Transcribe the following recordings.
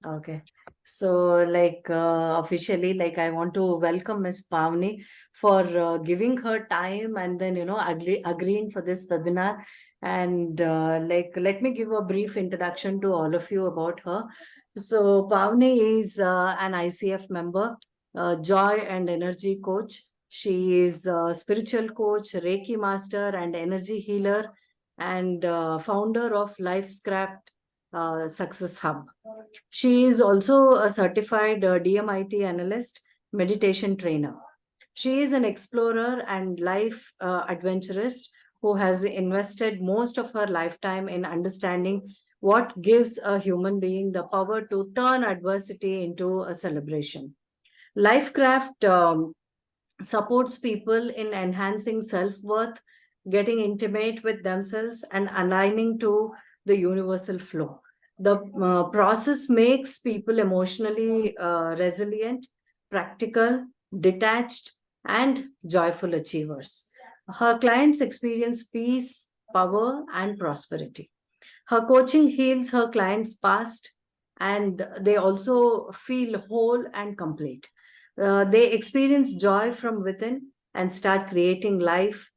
Okay. So, officially, I want to welcome Miss Pavni for giving her time and then, agreeing for this webinar. And let me give a brief introduction to all of you about her. So, Pavni is an ICF member, joy and energy coach. She is a spiritual coach, Reiki master, and energy healer, and founder of LifeScraft Success Hub. She is also a certified DMIT analyst, meditation trainer. She is an explorer and life adventurist who has invested most of her lifetime in understanding what gives a human being the power to turn adversity into a celebration. Lifecraft supports people in enhancing self worth, getting intimate with themselves, and aligning to the universal flow. The process makes people emotionally resilient, practical, detached, and joyful achievers. Her clients experience peace, power, and prosperity. Her coaching heals her clients' past, and they also feel whole and complete. They experience joy from within and start creating life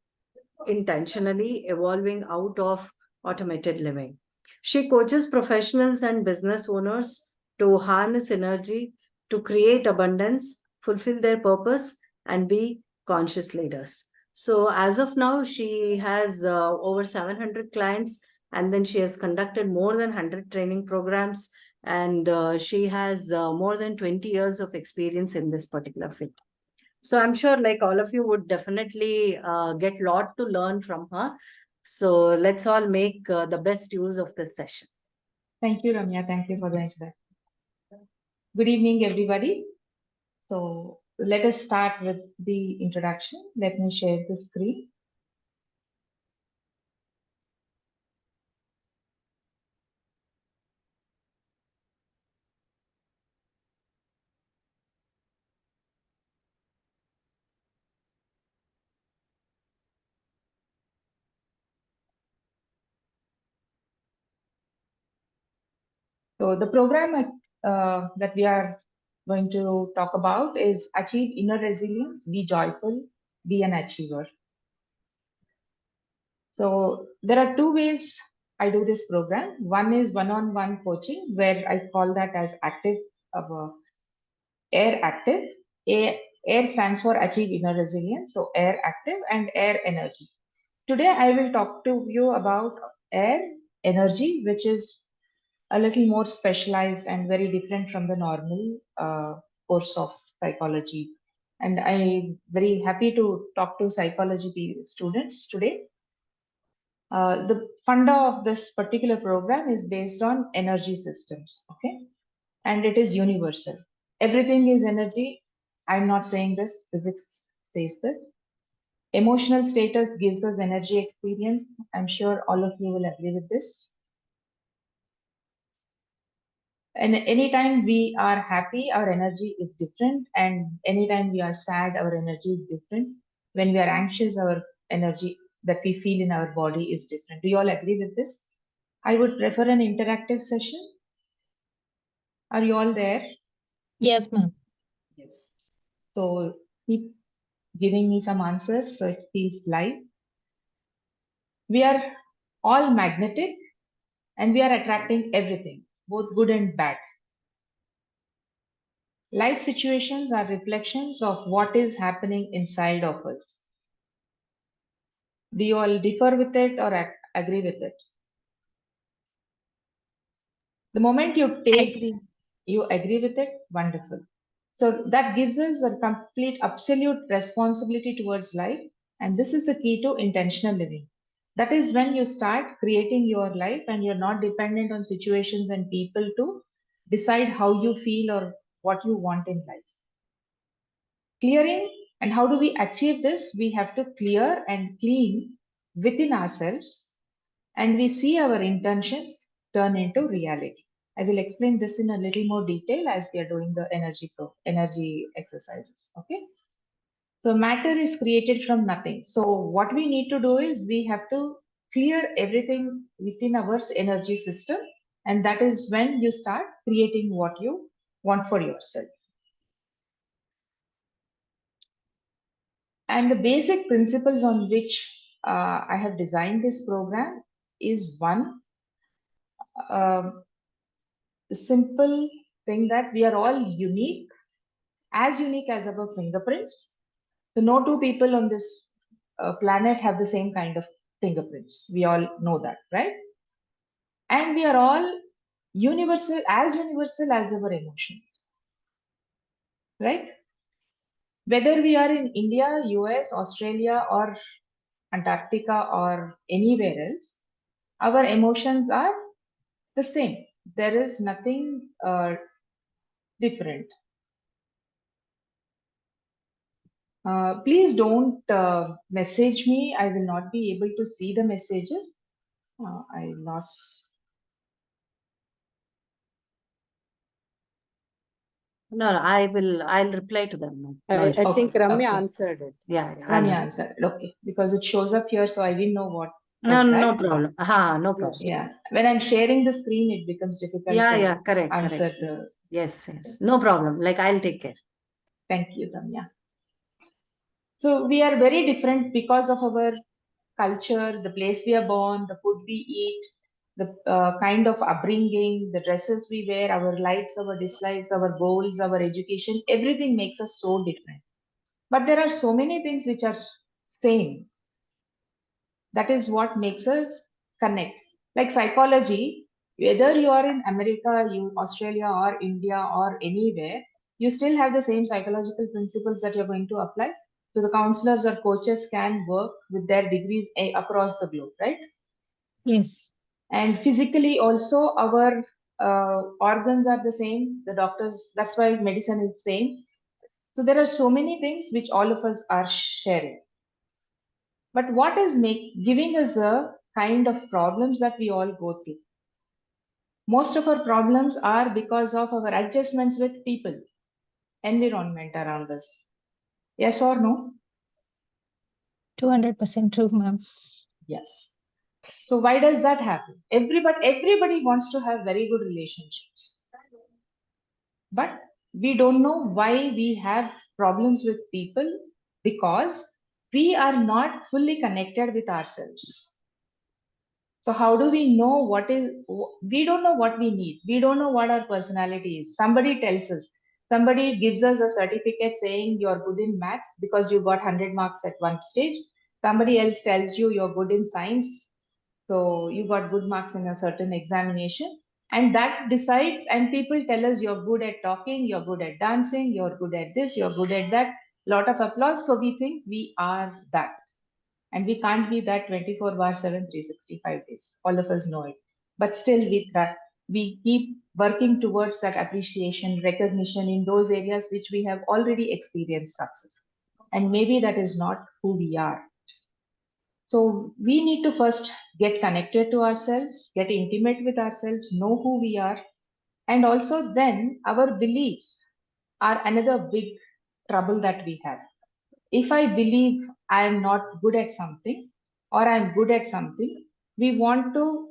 intentionally, evolving out of automated living. She coaches professionals and business owners to harness energy, to create abundance, fulfill their purpose, and be conscious leaders. So, as of now, she has over 700 clients, and then she has conducted more than 100 training programs, and she has more than 20 years of experience in this particular field. So I'm sure like all of you would definitely get a lot to learn from her. So let's all make the best use of this session. Thank you, Ramya. Thank you for the introduction. Good evening, everybody. So let us start with the introduction. Let me share the screen. So the program that we are going to talk about is Achieve Inner Resilience, Be Joyful, Be an Achiever. So there are two ways I do this program. One is one-on-one coaching, where I call that as active, air active. Air stands for Achieve Inner Resilience, so air active and air energy. Today I will talk to you about air energy, which is a little more specialized and very different from the normal course of psychology. And I'm very happy to talk to psychology students today. The funda of this particular program is based on energy systems, okay? And it is universal. Everything is energy. I'm not saying this, physics says this. Emotional status gives us energy experience. I'm sure all of you will agree with this. And anytime we are happy, our energy is different. And anytime we are sad, our energy is different. When we are anxious, our energy that we feel in our body is different. Do you all agree with this? I would prefer an interactive session. Are you all there? Yes, ma'am. Yes. So keep giving me some answers so it feels live. We are all magnetic and we are attracting everything, both good and bad. Life situations are reflections of what is happening inside of us. Do you all differ with it or agree with it? The moment you take, Agree. you agree with it, wonderful. So that gives us a complete, absolute responsibility towards life. And this is the key to intentional living. That is when you start creating your life and you're not dependent on situations and people to decide how you feel or what you want in life. Clearing, and how do we achieve this? We have to clear and clean within ourselves, and we see our intentions turn into reality. I will explain this in a little more detail as we are doing the energy exercises. Okay. So matter is created from nothing. So what we need to do is we have to clear everything within our energy system. And that is when you start creating what you want for yourself. And the basic principles on which I have designed this program is one, uh, the simple thing that we are all unique as our fingerprints. So no two people on this planet have the same kind of fingerprints. We all know that, right? And we are all universal as our emotions, right? Whether we are in India, US, Australia, or Antarctica, or anywhere else, our emotions are the same. There is nothing different. Please don't message me. I will not be able to see the messages. I lost. No, no, I'll reply to them. No, no, I think Okay, Ramya okay. answered it. yeah, yeah, Ramya answered. Okay, because it shows up here, so I didn't know what no, was no that. problem. No problem. Yeah, when I'm sharing the screen, it becomes difficult Yeah, to yeah, correct, answer correct. the. Yes, yes. No problem. Like I'll take care. Thank you, Samya. So we are very different because of our culture, the place we are born, the food we eat, the kind of upbringing, the dresses we wear, our likes, our dislikes, our goals, our education, everything makes us so different. But there are so many things which are same. That is what makes us connect. Like psychology, whether you are in America, you Australia or India or anywhere, you still have the same psychological principles that you're going to apply. So the counselors or coaches can work with their degrees across the globe, right? Yes. And physically also our organs are the same. The doctors, that's why medicine is same. So there are so many things which all of us are sharing. But what is giving us the kind of problems that we all go through? Most of our problems are because of our adjustments with people, environment around us. Yes or no? 200% true, ma'am. Yes. So why does that happen? Everybody wants to have very good relationships. But we don't know why we have problems with people because we are not fully connected with ourselves. So how do we know we don't know what we need. We don't know what our personality is. Somebody tells us, somebody gives us a certificate saying you're good in maths because you got 100 marks at one stage. Somebody else tells you you're good in science. So you got good marks in a certain examination. And that decides, and people tell us you're good at talking, you're good at dancing, you're good at this, you're good at that. Lot of applause. So we think we are that. And we can't be that 24 bar 7, 365 days. All of us know it. But still, we keep working towards that appreciation, recognition in those areas which we have already experienced success. And maybe that is not who we are. So we need to first get connected to ourselves, get intimate with ourselves, know who we are. And also, then our beliefs are another big trouble that we have. If I believe I am not good at something or I am good at something, we want to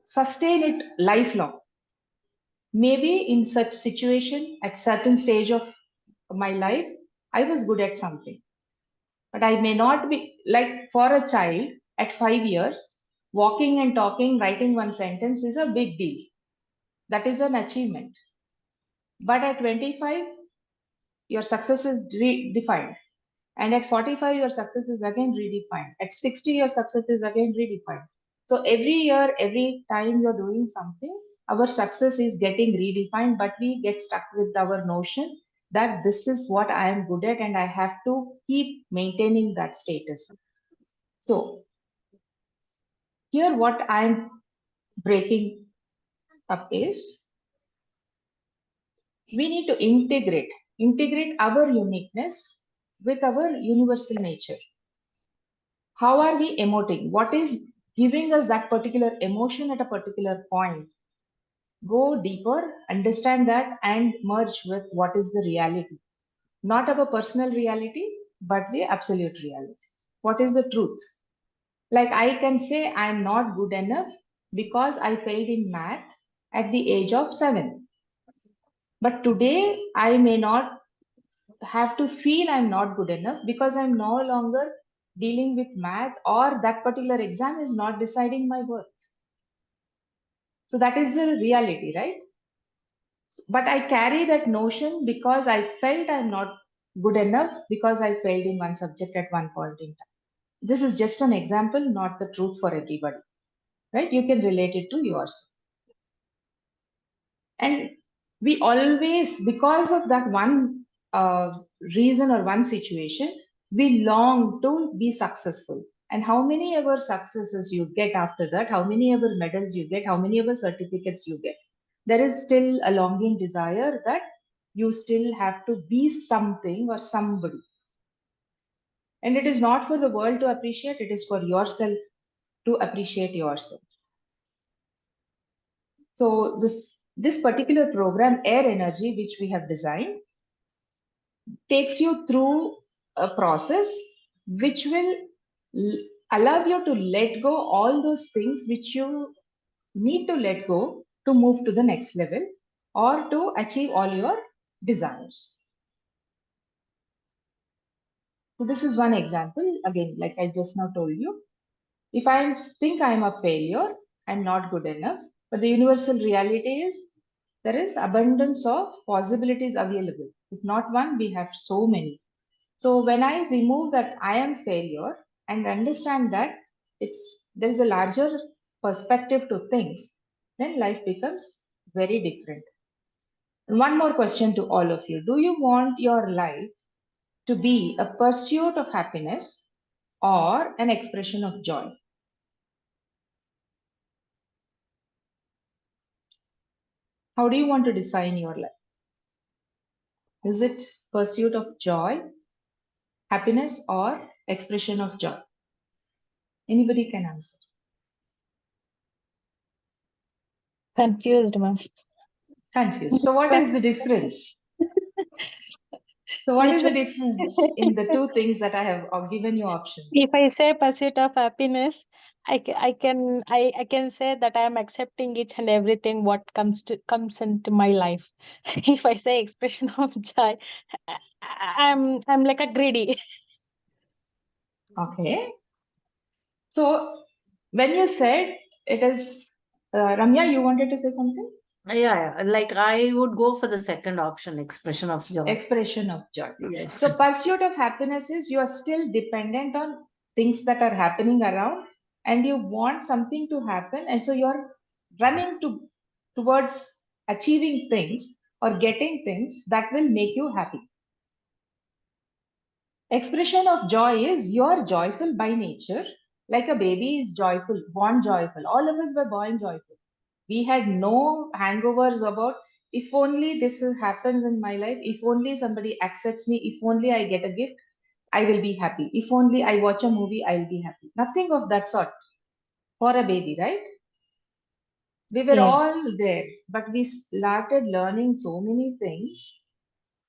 sustain it lifelong. Maybe in such situation at certain stage of my life, I was good at something, but I may not be like for a child at 5 years, walking and talking, writing one sentence is a big deal. That is an achievement. But at 25, your success is defined. And at 45, your success is again redefined. At 60, your success is again redefined. So every year, every time you're doing something, our success is getting redefined, but we get stuck with our notion that this is what I am good at and I have to keep maintaining that status. So here, what I'm breaking up is we need to integrate our uniqueness with our universal nature. How are we emoting? What is giving us that particular emotion at a particular point? Go deeper, understand that, and merge with what is the reality. Not our personal reality, but the absolute reality. What is the truth? Like I can say I'm not good enough because I failed in math, at the age of 7. But today, I may not have to feel I'm not good enough because I'm no longer dealing with math, or that particular exam is not deciding my worth. So that is the reality, right? But I carry that notion because I felt I'm not good enough because I failed in one subject at one point in time. This is just an example, not the truth for everybody, right? You can relate it to yours. And we always, because of that one reason or one situation, we long to be successful. And how many ever successes you get after that, how many ever medals you get, how many ever certificates you get, there is still a longing desire that you still have to be something or somebody. And it is not for the world to appreciate, it is for yourself to appreciate yourself. So this particular program, Air Energy, which we have designed, takes you through a process which will allow you to let go all those things which you need to let go to move to the next level or to achieve all your desires. So this is one example. Again, like I just now told you, if I think I'm a failure, I'm not good enough. But the universal reality is there is abundance of possibilities available. If not one, we have so many. So when I remove that I am failure and understand that there is a larger perspective to things, then life becomes very different. And one more question to all of you. Do you want your life to be a pursuit of happiness or an expression of joy? How do you want to design your life? Is it pursuit of joy, happiness, or expression of joy? Anybody can answer. Confused, ma'am. Confused. So what is the difference? So what Which is the one? difference in the two things that I have given you options? If I say pursuit of happiness, I can say that I am accepting each and everything what comes into my life. If I say expression of joy, I'm like a greedy. Okay. So when you said it is, Ramya, you wanted to say something? Yeah, like I would go for the second option, expression of joy. Expression of joy. Yes. So pursuit of happiness is you are still dependent on things that are happening around and you want something to happen. And so you're running towards achieving things or getting things that will make you happy. Expression of joy is you're joyful by nature, like a baby is joyful, born joyful. All of us were born joyful. We had no hangovers about if only this happens in my life, if only somebody accepts me, if only I get a gift, I will be happy. If only I watch a movie, I'll be happy. Nothing of that sort for a baby, right? We were Yes. all there, but we started learning so many things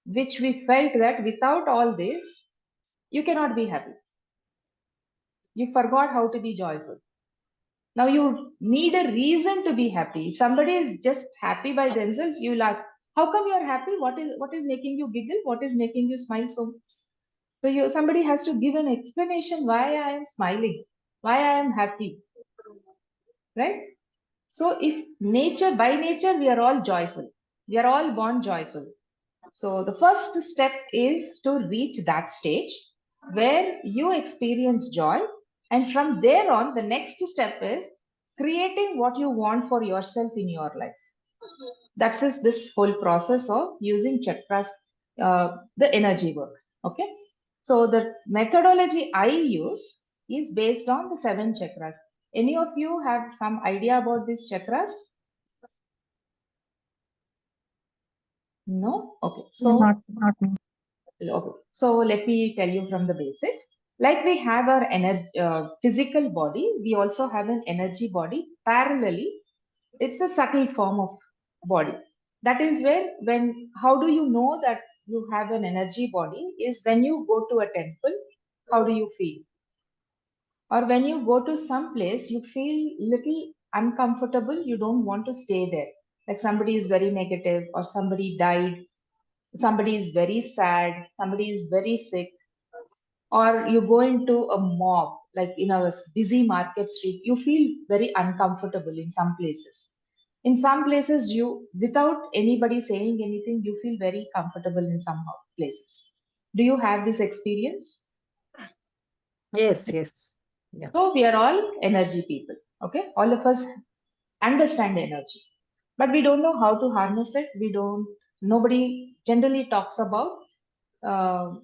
which we felt that without all this, you cannot be happy. You forgot how to be joyful. Now you need a reason to be happy. If somebody is just happy by themselves, you'll ask, how come you're happy? What is making you giggle? What is making you smile so much? So somebody has to give an explanation why I am smiling, why I am happy, right? So if by nature, we are all joyful. We are all born joyful. So the first step is to reach that stage where you experience joy. And from there on, the next step is creating what you want for yourself in your life. That's this whole process of using chakras, the energy work. Okay. So the methodology I use is based on the 7 chakras. Any of you have some idea about these chakras? No? Okay. Not me. Okay. So let me tell you from the basics. Like we have our physical body, we also have an energy body. Parallelly, it's a subtle form of body. That is where how do you know that you have an energy body is when you go to a temple, how do you feel? Or when you go to some place, you feel little uncomfortable, you don't want to stay there. Like somebody is very negative, or somebody died, somebody is very sad, somebody is very sick, or you go into a mob, like in a busy market street, you feel very uncomfortable in some places. In some places, you, without anybody saying anything, you feel very comfortable in some places. Do you have this experience? Yes, yes. Yeah. So we are all energy people. Okay, all of us understand energy, but we don't know how to harness it. We don't. Nobody generally talks about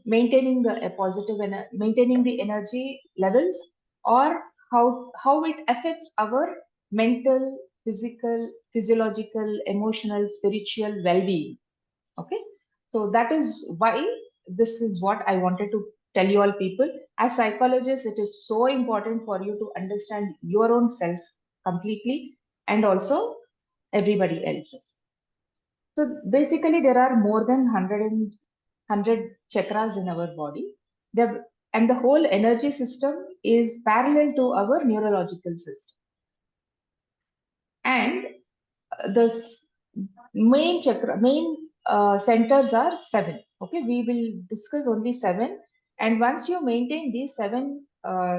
maintaining the a positive and maintaining the energy levels, or how it affects our mental, physical, physiological, emotional, spiritual well-being. Okay, so that is why this is what I wanted to tell you all people. As psychologists, it is so important for you to understand your own self completely, and also everybody else's. So basically, there are more than 100 chakras in our body. And the whole energy system is parallel to our neurological system. And the main chakra, main centers are seven. Okay, we will discuss only seven. And once you maintain these seven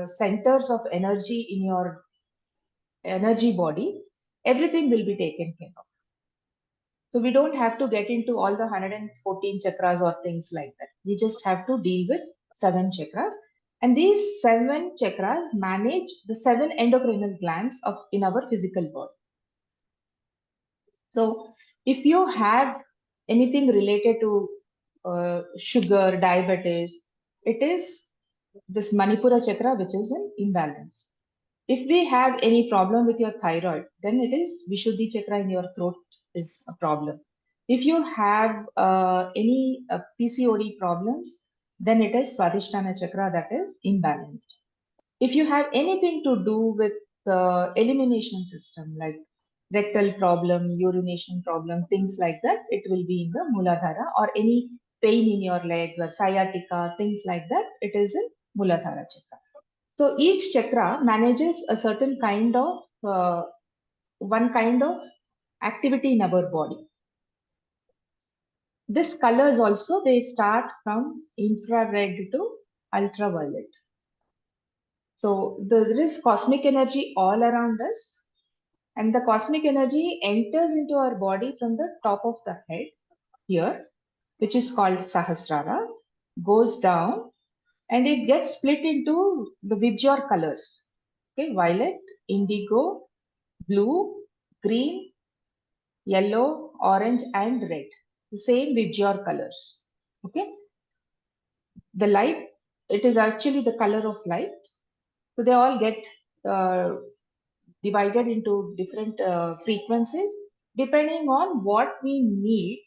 centers of energy in your energy body, everything will be taken care of. So we don't have to get into all the 114 chakras or things like that. We just have to deal with seven chakras. And these seven chakras manage the seven endocrinal glands of in our physical body. So if you have anything related to sugar, diabetes, it is this Manipura chakra which is in imbalance. If we have any problem with your thyroid, then it is Vishuddhi chakra in your throat is a problem. If you have any PCOD problems, then it is Swadhisthana chakra that is imbalanced. If you have anything to do with the elimination system, like rectal problem, urination problem, things like that, it will be in the Muladhara, or any pain in your legs or sciatica, things like that, it is in Muladhara chakra. So each chakra manages a certain kind of one kind of activity in our body. This colors also, they start from infrared to ultraviolet. So there is cosmic energy all around us, and the cosmic energy enters into our body from the top of the head here, which is called Sahasrara, goes down, and it gets split into the Vibgyor colors. Okay, violet, indigo, blue, green, yellow, orange, and red. The same Vibgyor colors. Okay, the light, it is actually the color of light. So they all get uh, divided into different frequencies depending on what we need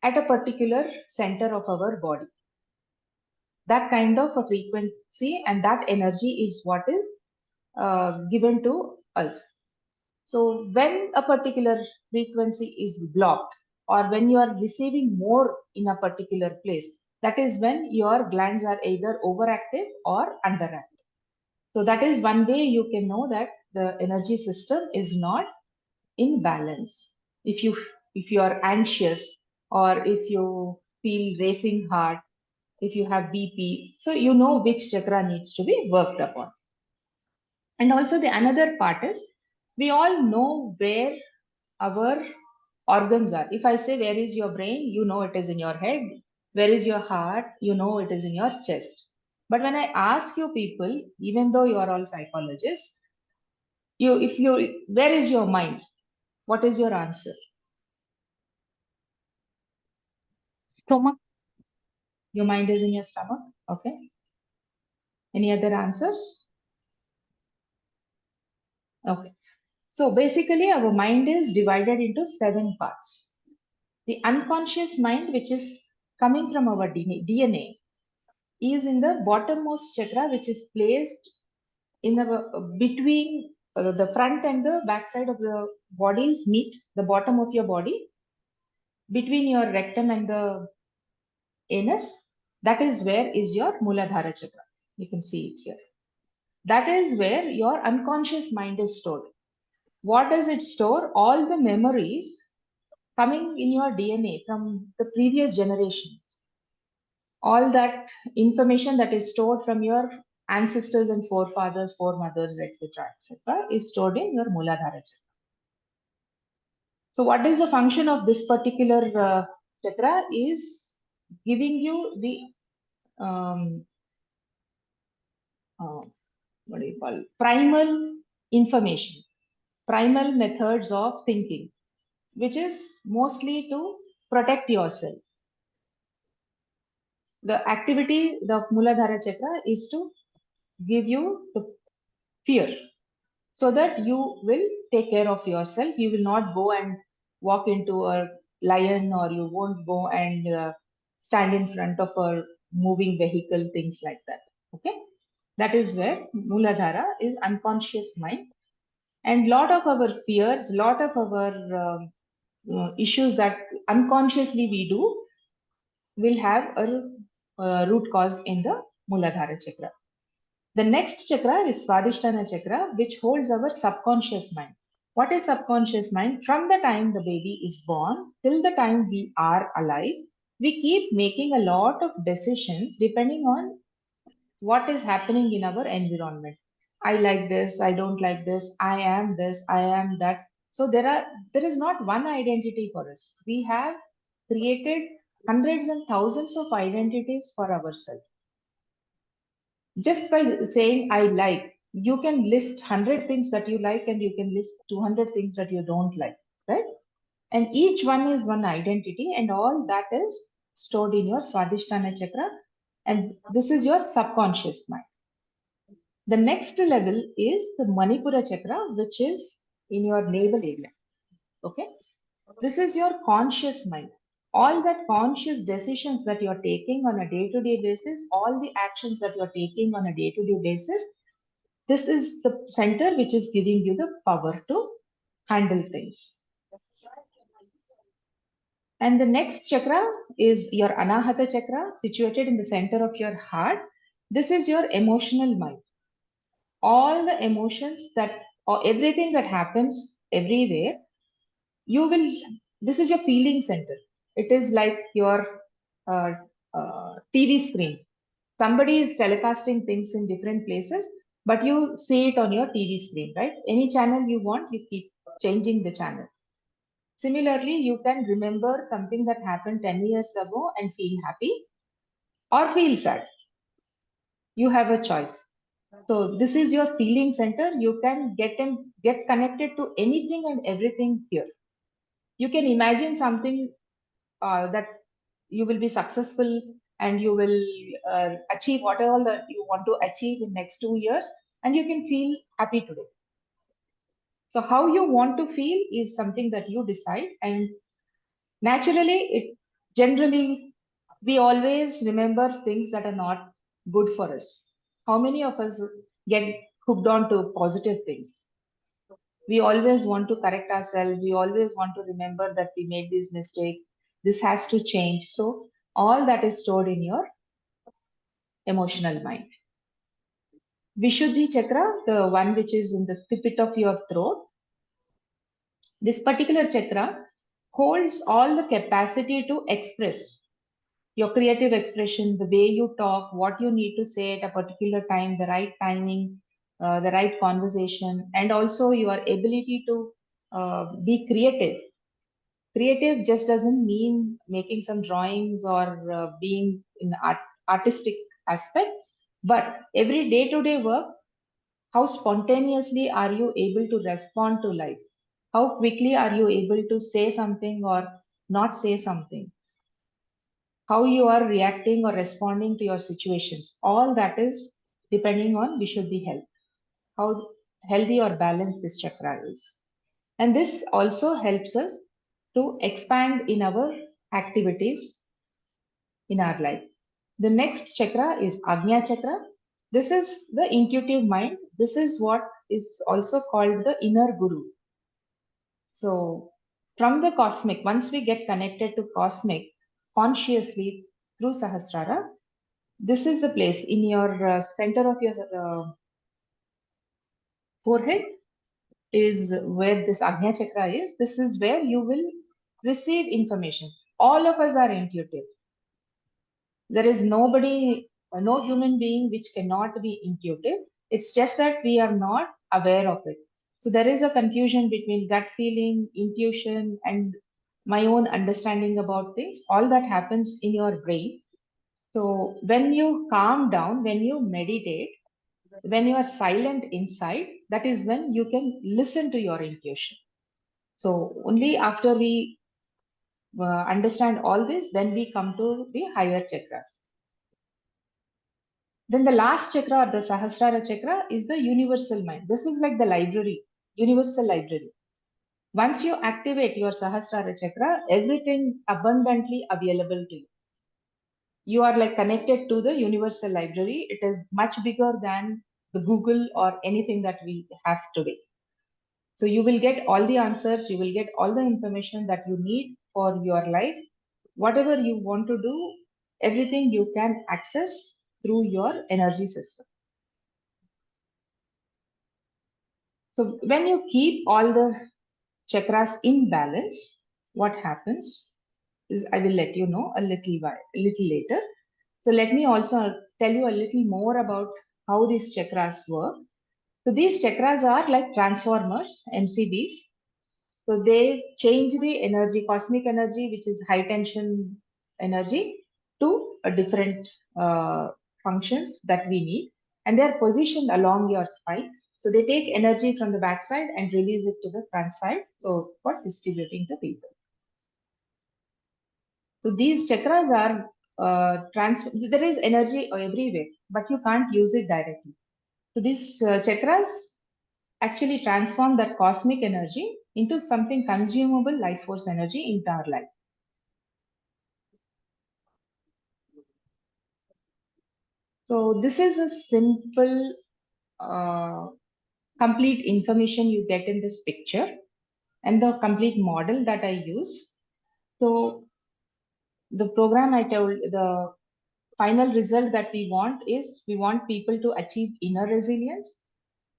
at a particular center of our body. That kind of a frequency and that energy is what is given to us. So when a particular frequency is blocked, or when you are receiving more in a particular place, that is when your glands are either overactive or underactive. So that is one way you can know that the energy system is not in balance. If you are anxious, or if you feel racing heart, if you have BP, so you know which chakra needs to be worked upon. And also the another part is, we all know where our organs are. If I say where is your brain, you know it is in your head. Where is your heart, you know it is in your chest. But when I ask you people, even though you are all psychologists, where is your mind, what is your answer? Stomach. Your mind is in your stomach. Okay, any other answers? Okay, so basically our mind is divided into seven parts. The unconscious mind, which is coming from our DNA, is in the bottommost chakra, which is placed in the between the front and the back side of the bodies meet, the bottom of your body, between your rectum and the anus. That is where is your Muladhara chakra. You can see it here. That is where your unconscious mind is stored. What does it store? All the memories coming in your DNA from the previous generations. All that information that is stored from your ancestors and forefathers, foremothers, etc., is stored in your Muladhara chakra. So, what is the function of this particular chakra? Is giving you the what do you call, primal information, primal methods of thinking, which is mostly to protect yourself. The activity of Muladhara chakra is to give you the fear so that you will take care of yourself. You will not go and walk into a lion, or you won't go and stand in front of a moving vehicle, things like that. Okay, that is where Muladhara is unconscious mind, and lot of our fears, lot of our issues that unconsciously we do will have a root cause in the Muladhara chakra. The next chakra is Swadhisthana chakra, which holds our subconscious mind. What is subconscious mind? From the time the baby is born till the time we are alive, we keep making a lot of decisions depending on what is happening in our environment. I like this, I don't like this, I am that. So there is not one identity for us. We have created hundreds and thousands of identities for ourselves. Just by saying I like, you can list 100 things that you like, and you can list 200 things that you don't like, right? And each one is one identity, and all that is stored in your Swadhisthana chakra, and this is your subconscious mind. The next level is the Manipura chakra, which is in your navel area. Okay, this is your conscious mind. All that conscious decisions that you're taking on a day-to-day basis, all the actions that you're taking on a day-to-day basis, this is the center which is giving you the power to handle things. And the next chakra is your Anahata chakra, situated in the center of your heart. This is your emotional mind. All the emotions that, or everything that happens everywhere, you will, this is your feeling center. It is like your uh, TV screen. Somebody is telecasting things in different places, but you see it on your TV screen, right? Any channel you want, you keep changing the channel. Similarly, you can remember something that happened 10 years ago and feel happy or feel sad. You have a choice. So this is your feeling center. You can get connected to anything and everything here. You can imagine something that you will be successful, and you will achieve whatever that you want to achieve in next 2 years, and you can feel happy today. So how you want to feel is something that you decide, and naturally it generally, we always remember things that are not good for us. How many of us get hooked on to positive things? We always want to correct ourselves, we always want to remember that we made this mistake, this has to change. So all that is stored in your emotional mind. Vishuddhi chakra, the one which is in the tip of your throat, this particular chakra holds all the capacity to express your creative expression, the way you talk, what you need to say at a particular time, the right timing, the right conversation, and also your ability to be creative. Creative just doesn't mean making some drawings or being in artistic aspect, but every day-to-day work, how spontaneously are you able to respond to life? How quickly are you able to say something or not say something? How you are reacting or responding to your situations? All that is depending on Vishuddhi health, how healthy or balanced this chakra is. And this also helps us to expand in our activities in our life. The next chakra is Agnya chakra. This is the intuitive mind. This is what is also called the inner guru. So, from the cosmic, once we get connected to cosmic consciously through Sahasrara, this is the place in your center of your forehead. is where this Agnya Chakra is. This is where you will receive information. All of us are intuitive. There is nobody, no human being which cannot be intuitive. It's just that we are not aware of it. So there is a confusion between gut feeling, intuition, and my own understanding about things. All that happens in your brain. So when you calm down, when you meditate, when you are silent inside, that is when you can listen to your intuition. So only after we understand all this, then we come to the higher chakras. Then the last chakra or the Sahasrara chakra is the universal mind. This is like the library, universal library. Once you activate your Sahasrara chakra, everything abundantly available to you. You are like connected to the universal library. It is much bigger than the Google or anything that we have today. So you will get all the answers, you will get all the information that you need for your life. Whatever you want to do, everything you can access through your energy system. So when you keep all the chakras in balance, what happens is I will let you know a little later. So let me also tell you a little more about how these chakras work. So these chakras are like transformers, MCBs. So they change the energy, cosmic energy, which is high tension energy, to a different functions that we need. And they are positioned along your spine. So they take energy from the backside and release it to the front side. So for distributing to people. So these chakras are there is energy everywhere, but you can't use it directly. So these chakras actually transform that cosmic energy into something consumable life force energy into our life. So this is a simple, complete information you get in this picture and the complete model that I use. So the program I told, the final result that we want is we want people to achieve inner resilience,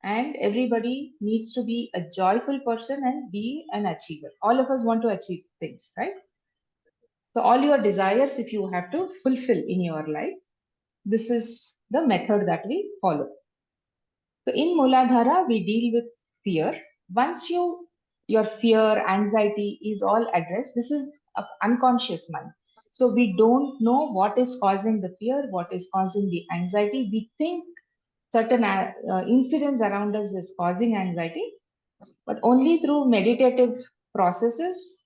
and everybody needs to be a joyful person and be an achiever. All of us want to achieve things, right? So all your desires, if you have to fulfill in your life, this is the method that we follow. So in Muladhara, we deal with fear. Once your fear, anxiety is all addressed, this is a unconscious mind. So we don't know what is causing the fear, what is causing the anxiety. We think certain incidents around us is causing anxiety, but only through meditative processes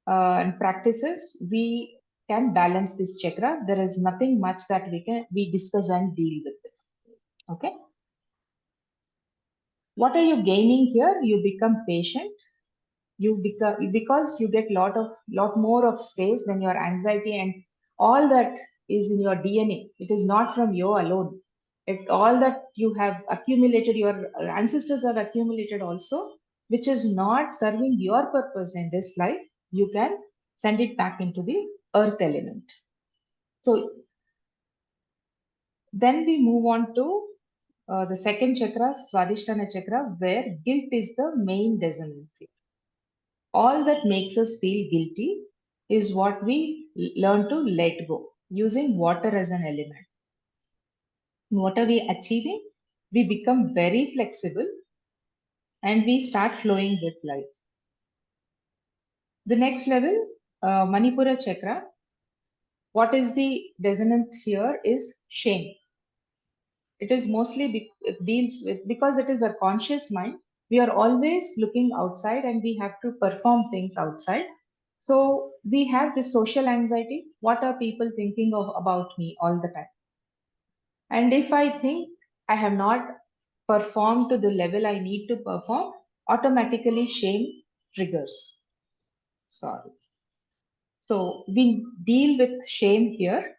and practices we can balance this chakra. There is nothing much that we discuss and deal with this. Okay. What are you gaining here? You become patient. You become, because you get lot more of space when your anxiety and all that is in your DNA. It is not from you alone. It all that you have accumulated, your ancestors have accumulated also, which is not serving your purpose in this life. You can send it back into the earth element. So then we move on to the second chakra, Swadhisthana chakra, where guilt is the main dissonance. All that makes us feel guilty is what we learn to let go using water as an element. What are we achieving? We become very flexible and we start flowing with life. The next level, Manipura chakra, what is the dissonant here is shame. It is mostly it deals with, because it is a conscious mind, we are always looking outside and we have to perform things outside. So we have this social anxiety. What are people thinking of about me all the time? And if I think I have not performed to the level I need to perform, automatically shame triggers. Sorry. So we deal with shame here.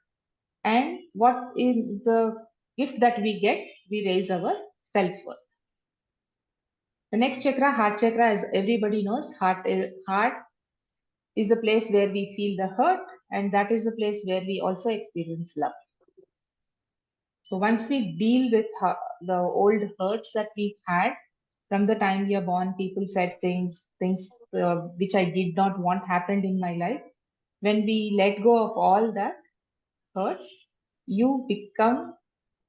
And what is the gift that we get? We raise our self-worth. The next chakra, heart chakra, as everybody knows, heart is the place where we feel the hurt, and that is the place where we also experience love. So once we deal with the old hurts that we've had, From the time we are born, people said things which I did not want happened in my life. When we let go of all that hurts, you become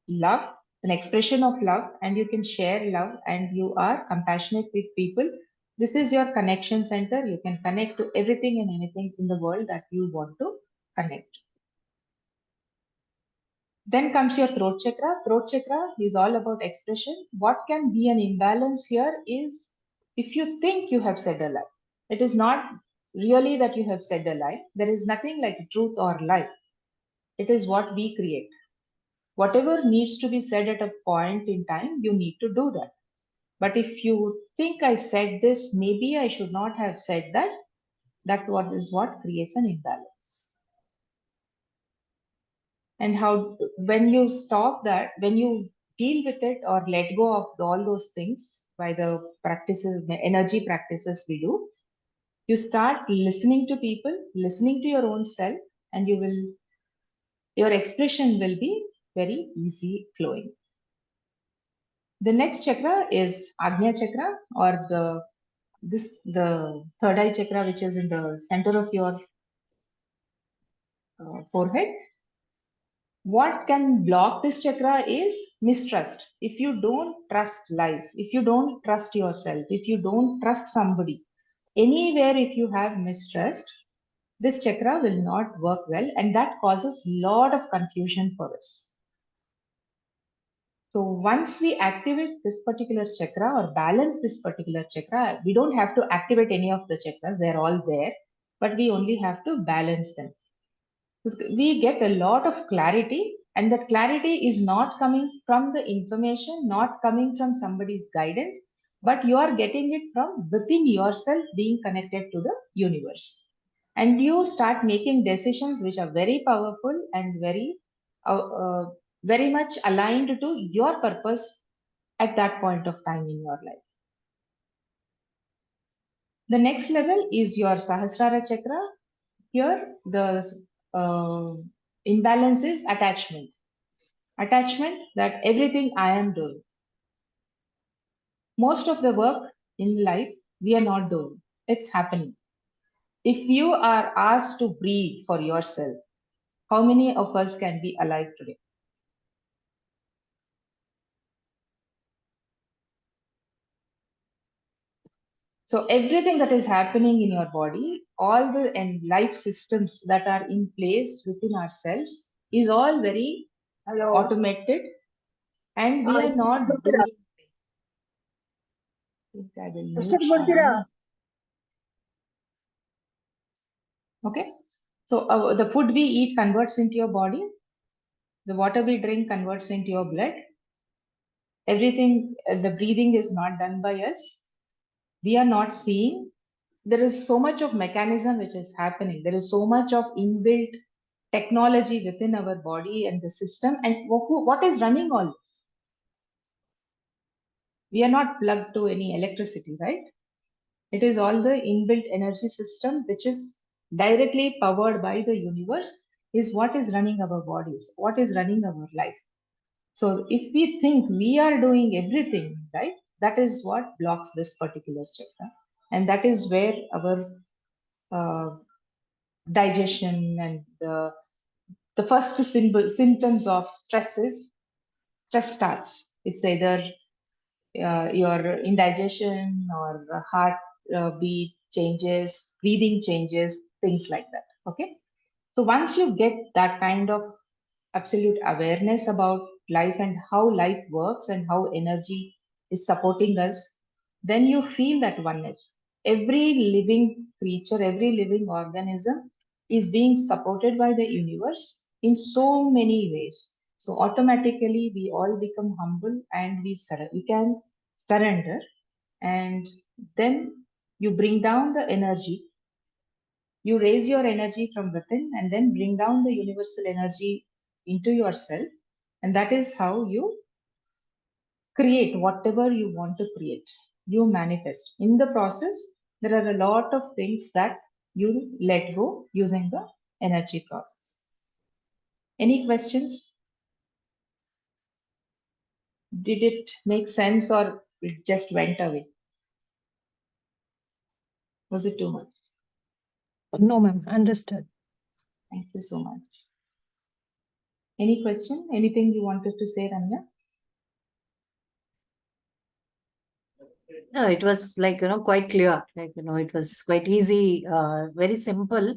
love, an expression of love, and you can share love, and you are compassionate with people. This is your connection center. You can connect to everything and anything in the world that you want to connect. Then comes your throat chakra. Throat chakra is all about expression. What can be an imbalance here is if you think you have said a lie. It is not really that you have said a lie. There is nothing like truth or lie. It is what we create. Whatever needs to be said at a point in time, you need to do that. But if you think I said this, maybe I should not have said that, that what is what creates an imbalance. And how, when you stop that, when you deal with it or let go of all those things by the practices, the energy practices we do, you start listening to people, listening to your own self, and your expression will be very easy flowing. The next chakra is Agnya chakra, or the third eye chakra, which is in the center of your forehead. What can block this chakra is mistrust. If you don't trust life, if you don't trust yourself, if you don't trust somebody, anywhere if you have mistrust, this chakra will not work well, and that causes lot of confusion for us. So once we activate this particular chakra or balance this particular chakra, we don't have to activate any of the chakras, they're all there, but we only have to balance them. We get a lot of clarity, and that clarity is not coming from the information, not coming from somebody's guidance, but you are getting it from within yourself, being connected to the universe. And you start making decisions which are very powerful and very much aligned to your purpose at that point of time in your life. The next level is your Sahasrara chakra. Here, the imbalance is attachment. Attachment that everything I am doing. Most of the work in life we are not doing. It's happening. If you are asked to breathe for yourself, how many of us can be alive today? So everything that is happening in your body, all the and life systems that are in place within ourselves is all very automated, and we are not doing. I will mute Shalini. Okay. So the food we eat converts into your body. The water we drink converts into your blood. Everything, the breathing is not done by us. We are not seeing. There is so much of mechanism which is happening. There is so much of inbuilt technology within our body and the system. And what is running all this? We are not plugged to any electricity, right? It is all the inbuilt energy system which is directly powered by the universe is what is running our bodies, what is running our life. So if we think we are doing everything, right, that is what blocks this particular chakra. And that is where our uh, digestion and the first symptoms of stress starts. It's either your indigestion or heart beat changes, breathing changes, things like that. Okay. So once you get that kind of absolute awareness about life and how life works and how energy is supporting us, then you feel that oneness. Every living creature, every living organism is being supported by the universe in so many ways. So automatically we all become humble and we can surrender, and then you bring down the energy. You raise your energy from within and then bring down the universal energy into yourself. And that is how you create whatever you want to create. You manifest. In the process, there are a lot of things that you let go using the energy process. Any questions? Did it make sense, or it just went away? Was it too much? No, ma'am. Understood. Thank you so much. Any question? Anything you wanted to say, Ramya? No, it was like, quite clear. Like, it was quite easy, very simple.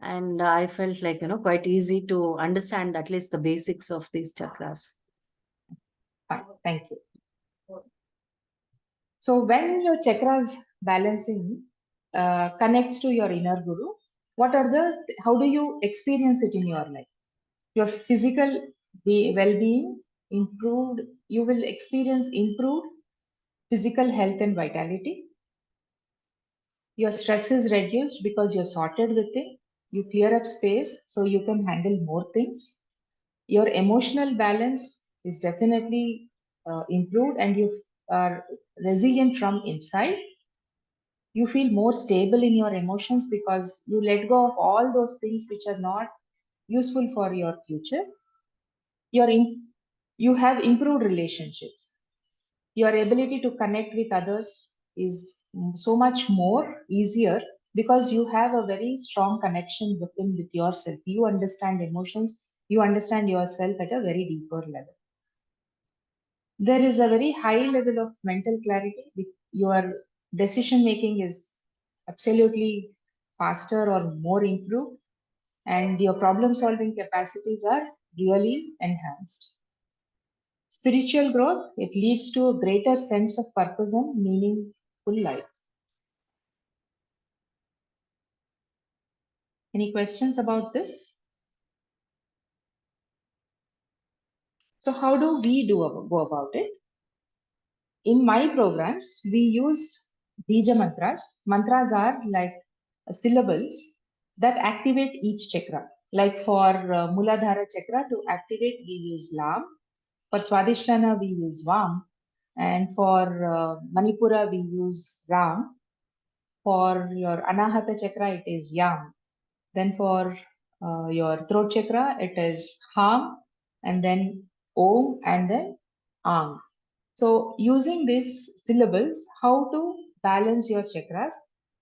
And I felt like, quite easy to understand at least the basics of these chakras. Fine. Thank you. So when your chakras balancing connects to your inner guru, how do you experience it in your life? Your physical well-being improved, you will experience improved physical health and vitality. Your stress is reduced because you're sorted within. You clear up space so you can handle more things. Your emotional balance is definitely improved and you are resilient from inside. You feel more stable in your emotions because you let go of all those things which are not useful for your future. You have improved relationships. Your ability to connect with others is so much more easier because you have a very strong connection with yourself. You understand emotions, you understand yourself at a very deeper level. There is a very high level of mental clarity. Your decision making is absolutely faster or more improved, and your problem solving capacities are really enhanced. Spiritual growth, it leads to a greater sense of purpose and meaningful life. Any questions about this? So how do we go about it? In my programs, we use Bija mantras. Mantras are like syllables that activate each chakra. Like for Muladhara chakra, to activate, we use Lam. For Swadhisthana, we use Vam. And for Manipura, we use Ram. For your Anahata chakra, it is Yam. Then for your throat chakra, it is Ham, and then Om, and then Ang. So using these syllables, how to balance your chakras,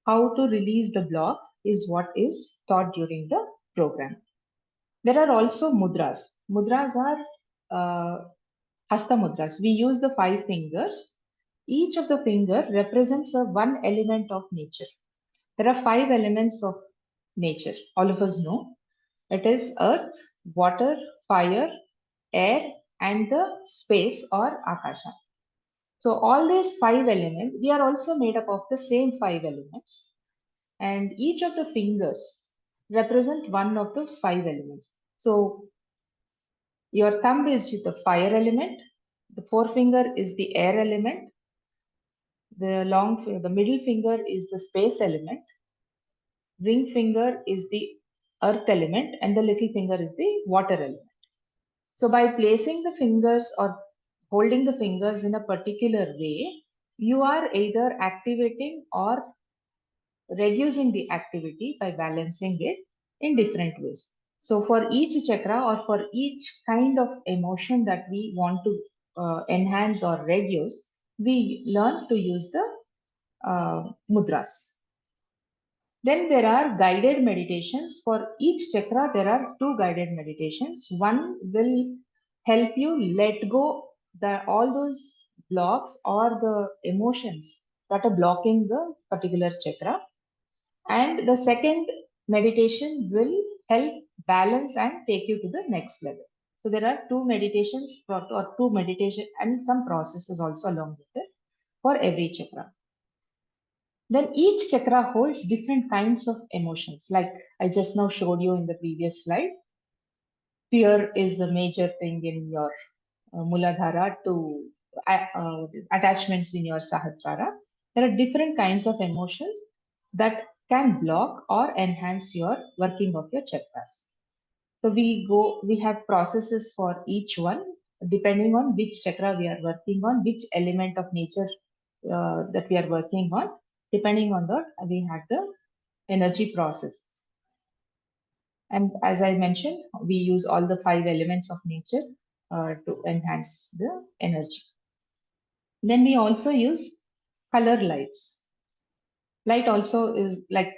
how to release the block is what is taught during the program. There are also mudras. Mudras are hasta mudras. We use the 5 fingers. Each of the finger represents a one element of nature. There are 5 elements of nature. All of us know. It is earth, water, fire, air, and the space or akasha. So all these 5 elements, we are also made up of the same 5 elements, and each of the fingers represent one of those 5 elements. So your thumb is the fire element, the forefinger is the air element, the middle finger is the space element, ring finger is the earth element, and the little finger is the water element. So by placing the fingers or holding the fingers in a particular way, you are either activating or reducing the activity by balancing it in different ways. So for each chakra or for each kind of emotion that we want to enhance or reduce, we learn to use the mudras. Then there are guided meditations. For each chakra, there are 2 guided meditations. One will help you let go all those blocks or the emotions that are blocking the particular chakra. And the second meditation will help balance and take you to the next level. So there are 2 meditations or 2 meditation and some processes also along with it for every chakra. Then each chakra holds different kinds of emotions. Like I just now showed you in the previous slide, fear is the major thing in your Muladhara to attachments in your Sahasrara. There are different kinds of emotions that can block or enhance your working of your chakras. So we have processes for each one depending on which chakra we are working on, which element of nature that we are working on. Depending on that, we have the energy processes. And as I mentioned, we use all the 5 elements of nature to enhance the energy. Then we also use color lights. Light also is like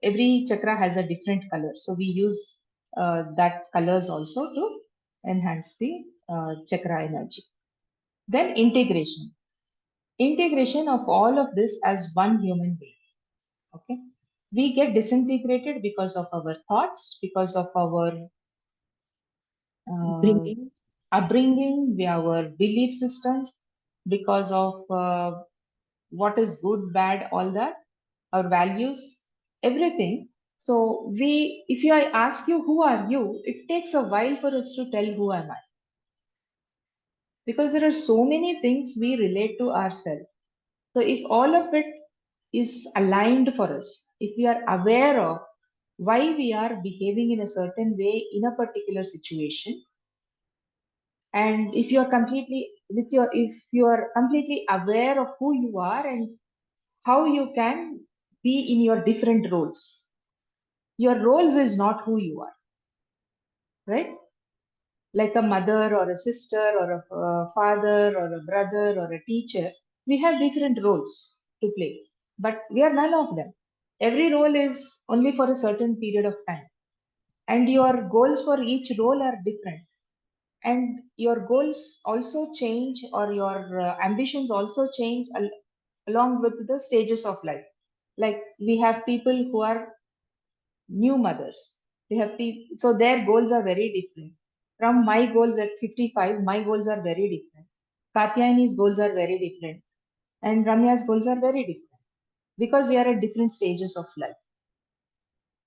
every chakra has a different color. So we use that colors also to enhance the chakra energy. Then integration. Integration of all of this as one human being. Okay. We get disintegrated because of our thoughts, because of our uh, Bringing. upbringing, our belief systems, because of what is good, bad, all that, our values, everything. So if I ask you, who are you? It takes a while for us to tell who am I, because there are so many things we relate to ourselves. So if all of it is aligned for us, if we are aware of why we are behaving in a certain way in a particular situation, and if you are completely if you are completely aware of who you are and how you can be in your different roles. Your roles is not who you are, right? Like a mother or a sister or a father or a brother or a teacher, we have different roles to play, but we are none of them. Every role is only for a certain period of time, and your goals for each role are different. And your goals also change, or your ambitions also change along with the stages of life. Like we have people who are new mothers. They have so their goals are very different. From my goals at 55, my goals are very different. Katyayani's goals are very different, and Ramya's goals are very different, because we are at different stages of life.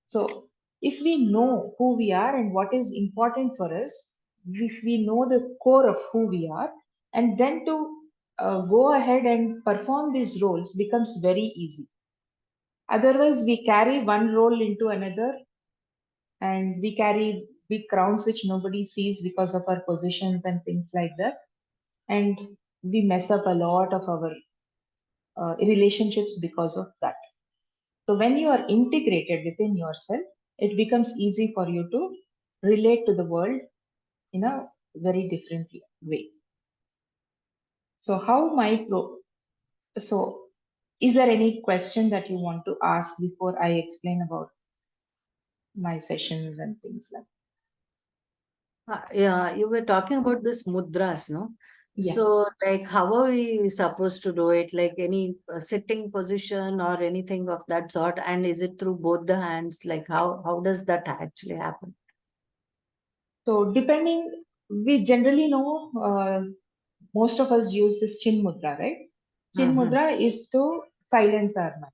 So if we know who we are and what is important for us, if we know the core of who we are, and then to go ahead and perform these roles becomes very easy. Otherwise, we carry one role into another, and we carry big crowns which nobody sees because of our positions and things like that, and we mess up a lot of our relationships because of that. So when you are integrated within yourself, it becomes easy for you to relate to the world in a very different way. So so is there any question that you want to ask before I explain about my sessions and things like Yeah, you were talking about this mudras, no? yeah. So, like, how are we supposed to do it? Like any sitting position or anything of that sort? And is it through both the hands? Like, how does that actually happen? So depending, we generally know most of us use this chin mudra, right? Chin Mm-hmm. mudra is to silence our mind.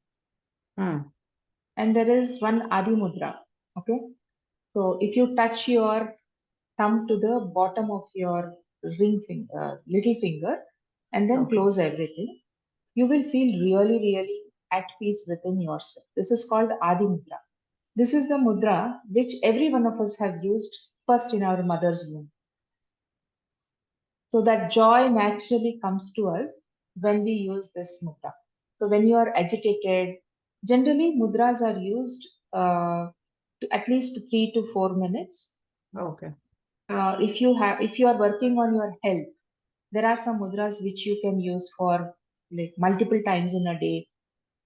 Mm. And there is one Adi mudra. Okay. So if you touch your thumb to the bottom of your little finger, and then Okay. close everything, you will feel really, really at peace within yourself. This is called Adi mudra. This is the mudra which every one of us have used first in our mother's womb. So that joy naturally comes to us when we use this mudra. So when you are agitated, generally mudras are used to at least 3 to 4 minutes. Okay. If you are working on your health, there are some mudras which you can use for like multiple times in a day.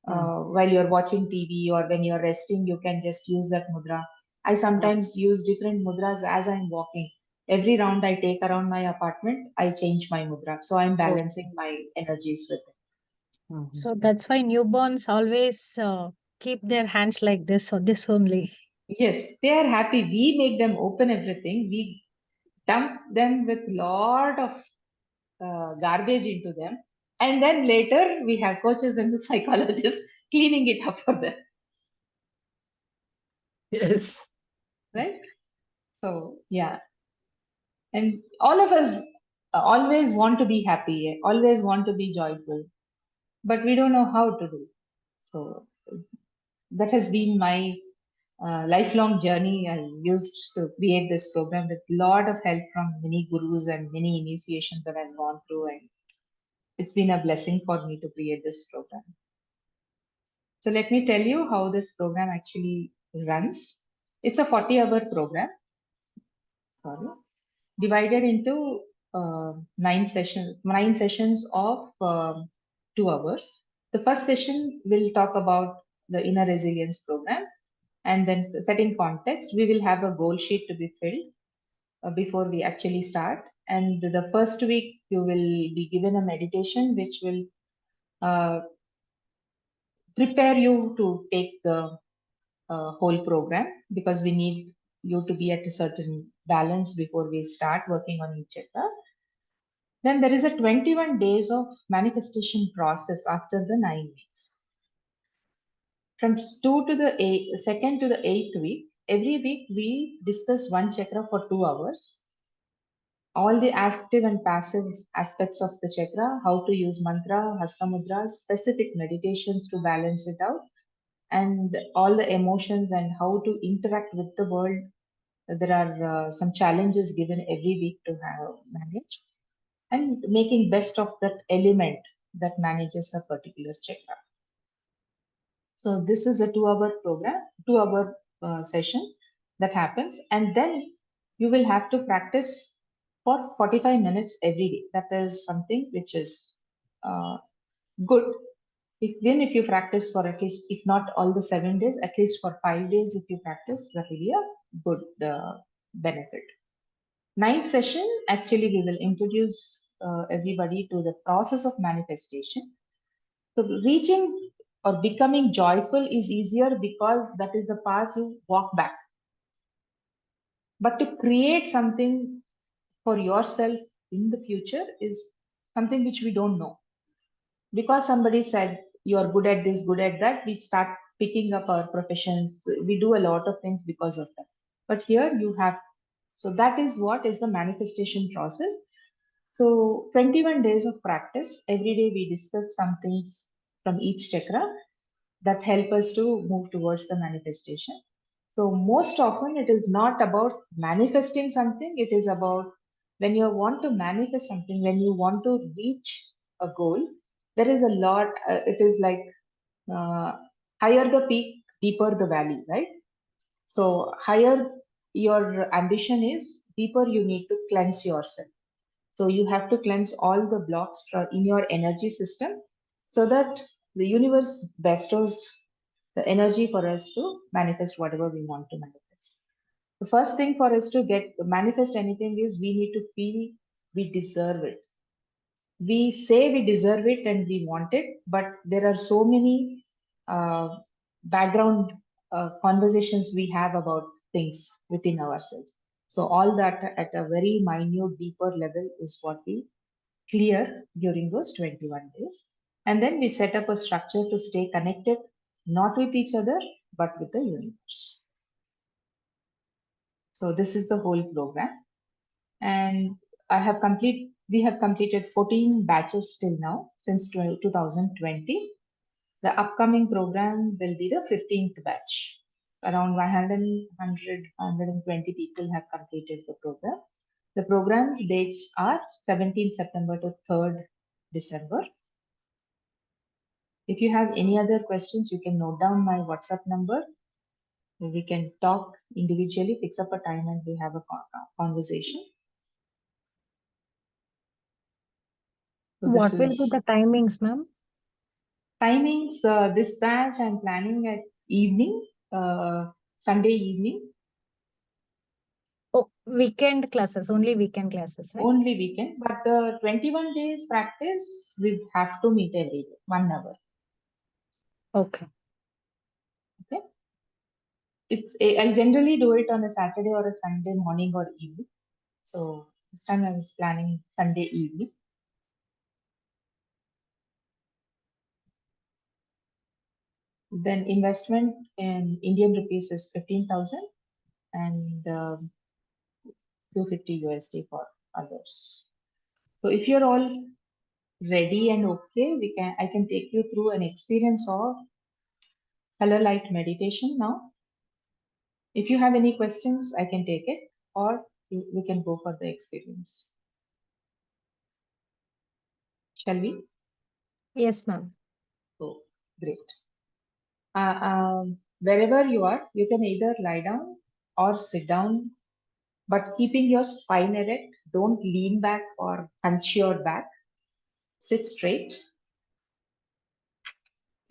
Mm. While you're watching TV or when you're resting, you can just use that mudra. I Mm. sometimes use different mudras as I'm walking. Every round I take around my apartment, I change my mudra. So I'm Oh. balancing my energies with it. So Mm-hmm. that's why newborns always keep their hands like this, so this only. Yes, they are happy. We make them open everything. We dump them with lot of garbage into them. And then later we have coaches and the psychologists cleaning it up for them, Yes. right? So, yeah. And all of us always want to be happy, always want to be joyful, but we don't know how to do. So, that has been my lifelong journey. I used to create this program with a lot of help from many gurus and many initiations that I've gone through. And it's been a blessing for me to create this program. So let me tell you how this program actually runs. It's a 40-hour program, sorry, divided into nine sessions of 2 hours. The first session will talk about the inner resilience program, and then setting context. We will have a goal sheet to be filled before we actually start. And the first week you will be given a meditation which will uh, prepare you to take the whole program, because we need you to be at a certain balance before we start working on each chakra. Then there is a 21 days of manifestation process after the 9 weeks. From second to the 8th week, every week we discuss one chakra for 2 hours. All the active and passive aspects of the chakra, how to use mantra, hasta mudras, specific meditations to balance it out, and all the emotions and how to interact with the world. There are some challenges given every week to manage, and making best of that element that manages a particular chakra. So this is a 2 hour program, 2 hour session that happens, and then you will have to practice for 45 minutes every day. That is something which is uh, good. Even if you practice for at least, if not all the 7 days, at least for 5 days, if you practice, that will be a good benefit. Ninth session, actually, we will introduce everybody to the process of manifestation. So reaching or becoming joyful is easier because that is the path you walk back. But to create something for yourself in the future is something which we don't know. Because somebody said you are good at this, good at that, we start picking up our professions. We do a lot of things because of that. But here you have, so that is what is the manifestation process. So 21 days of practice. Every day we discuss some things from each chakra that help us to move towards the manifestation. So most often it is not about manifesting something. It is about when you want to manifest something, when you want to reach a goal, there is a lot, it is like uh, higher the peak, deeper the valley, right? So higher your ambition is, deeper you need to cleanse yourself. So you have to cleanse all the blocks in your energy system so that the universe bestows the energy for us to manifest whatever we want to manifest. The first thing for us to get manifest anything is we need to feel we deserve it. We say we deserve it and we want it, but there are so many background conversations we have about things within ourselves. So all that at a very minute, deeper level is what we clear during those 21 days. And then we set up a structure to stay connected, not with each other, but with the universe. So this is the whole program. And we have completed 14 batches till now since 2020. The upcoming program will be the 15th batch. Around 120 people have completed the program. The program dates are 17th September to 3rd December. If you have any other questions, you can note down my WhatsApp number. We can talk individually, fix up a time, and we have a conversation. So this What will be is the timings, ma'am? timings. This batch I'm planning at evening, Sunday evening, Oh, weekend classes, only weekend classes, right? only weekend. But the 21 days practice, we have to meet every day, 1 hour. Okay. Okay. I generally do it on a Saturday or a Sunday morning or evening. So this time I was planning Sunday evening. Then investment in Indian rupees is 15,000 and 250 USD for others. So if you're all ready and okay, I can take you through an experience of color light meditation now. If you have any questions, I can take it, or we can go for the experience. Shall we? Yes, ma'am. Oh, great. Wherever you are, you can either lie down or sit down but keeping your spine erect. Don't lean back or hunch your back. Sit straight.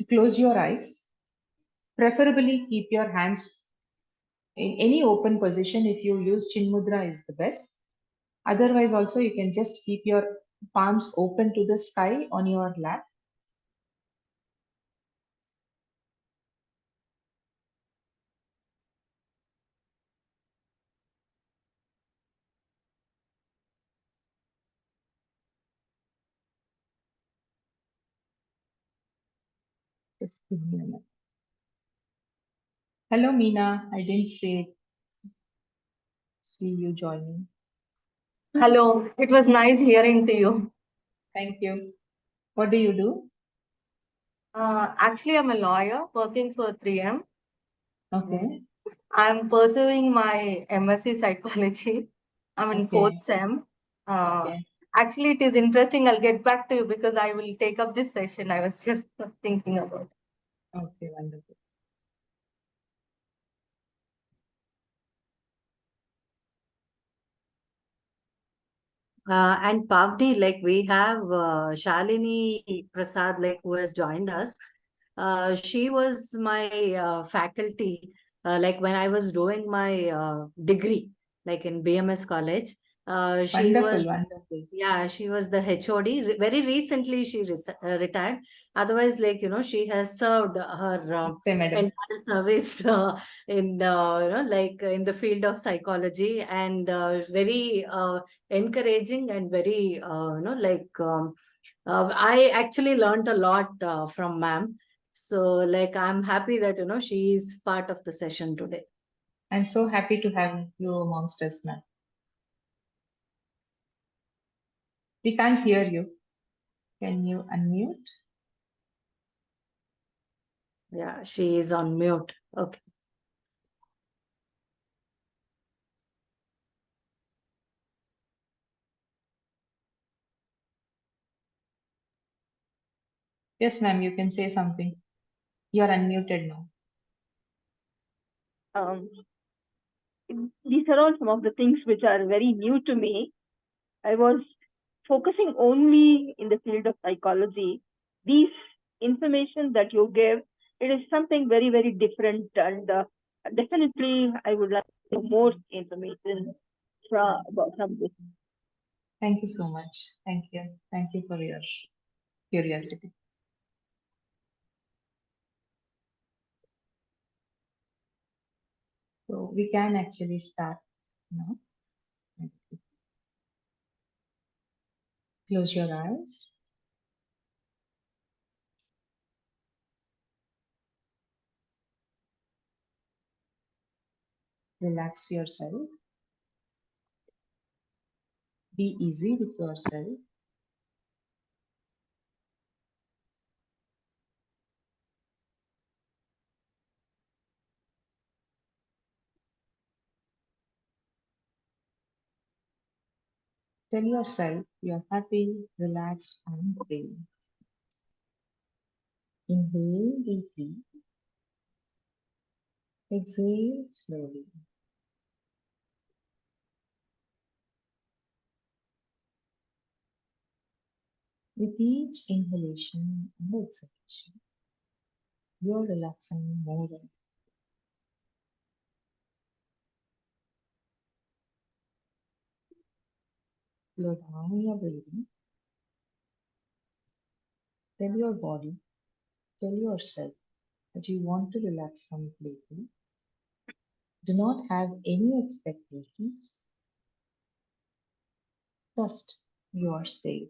Close your eyes. Preferably keep your hands in any open position. If you use Chin Mudra is the best. Otherwise also you can just keep your palms open to the sky on your lap. Just give me a minute. Hello Meena, I didn't see you joining. Hello, it was nice hearing to you. Thank you. What do you do? Actually, I'm a lawyer working for 3M. Okay. I'm pursuing my MSc Psychology. I'm in Okay. 4th SEM. Okay. Actually, it is interesting. I'll get back to you because I will take up this session. I was just thinking about. Okay, wonderful. And Pavni, like we have Shalini Prasad, like who has joined us. She was my faculty, like when I was doing my degree, like in BMS college. She Wonderful, was, wonderful. yeah, she was the HOD. Very recently, she retired. Otherwise, like, she has served her Say, madam. entire service in, like in the field of psychology, and very encouraging and very, I actually learned a lot from ma'am. So, like, I'm happy that, she is part of the session today. I'm so happy to have you amongst us, ma'am. We can't hear you. Can you unmute? Yeah, she is on mute. Okay. Yes, ma'am, you can say something. You're unmuted now. Um, these are all some of the things which are very new to me. I was focusing only in the field of psychology. These information that you gave, it is something very, very different, and definitely I would like to know more information from this. Thank you so much. Thank you. Thank you for your curiosity. So we can actually start now. Close your eyes. Relax yourself. Be easy with yourself. Tell yourself you're happy, relaxed, and free. Inhale deeply. Exhale slowly. With each inhalation and exhalation, you're relaxing more and slow down your breathing. Tell your body, tell yourself that you want to relax completely. Do not have any expectations. Trust you are safe.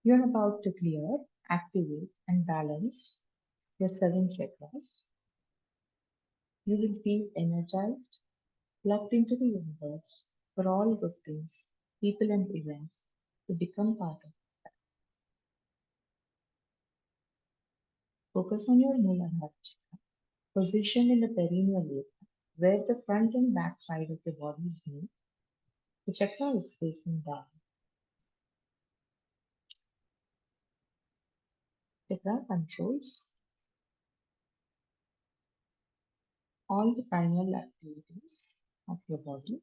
You're about to clear, activate, and balance your seven chakras. You will feel energized, plugged into the universe for all good things, people, and events to become part of. Focus on your Muladhara chakra, positioned in the perineal area, where the front and back side of your body is meet. The chakra is facing down. Chakra controls all the primal activities of your body.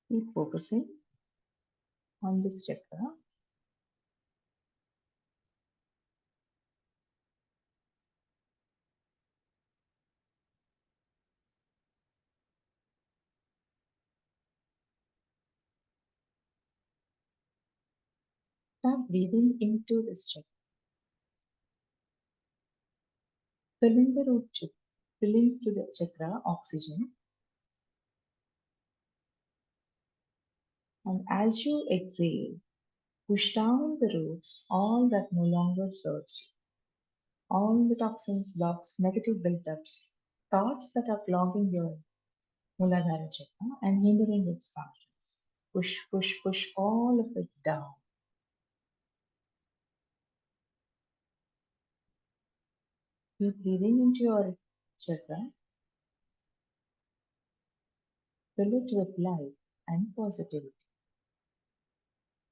Keep focusing on this chakra. Start breathing into this chakra. Filling the root chakra, filling to the chakra oxygen. And as you exhale, push down the roots all that no longer serves you. All the toxins, blocks, negative build-ups, thoughts that are clogging your Muladhara chakra and hindering its functions. Push, push, push all of it down. Keep breathing into your chakra. Fill it with life and positivity.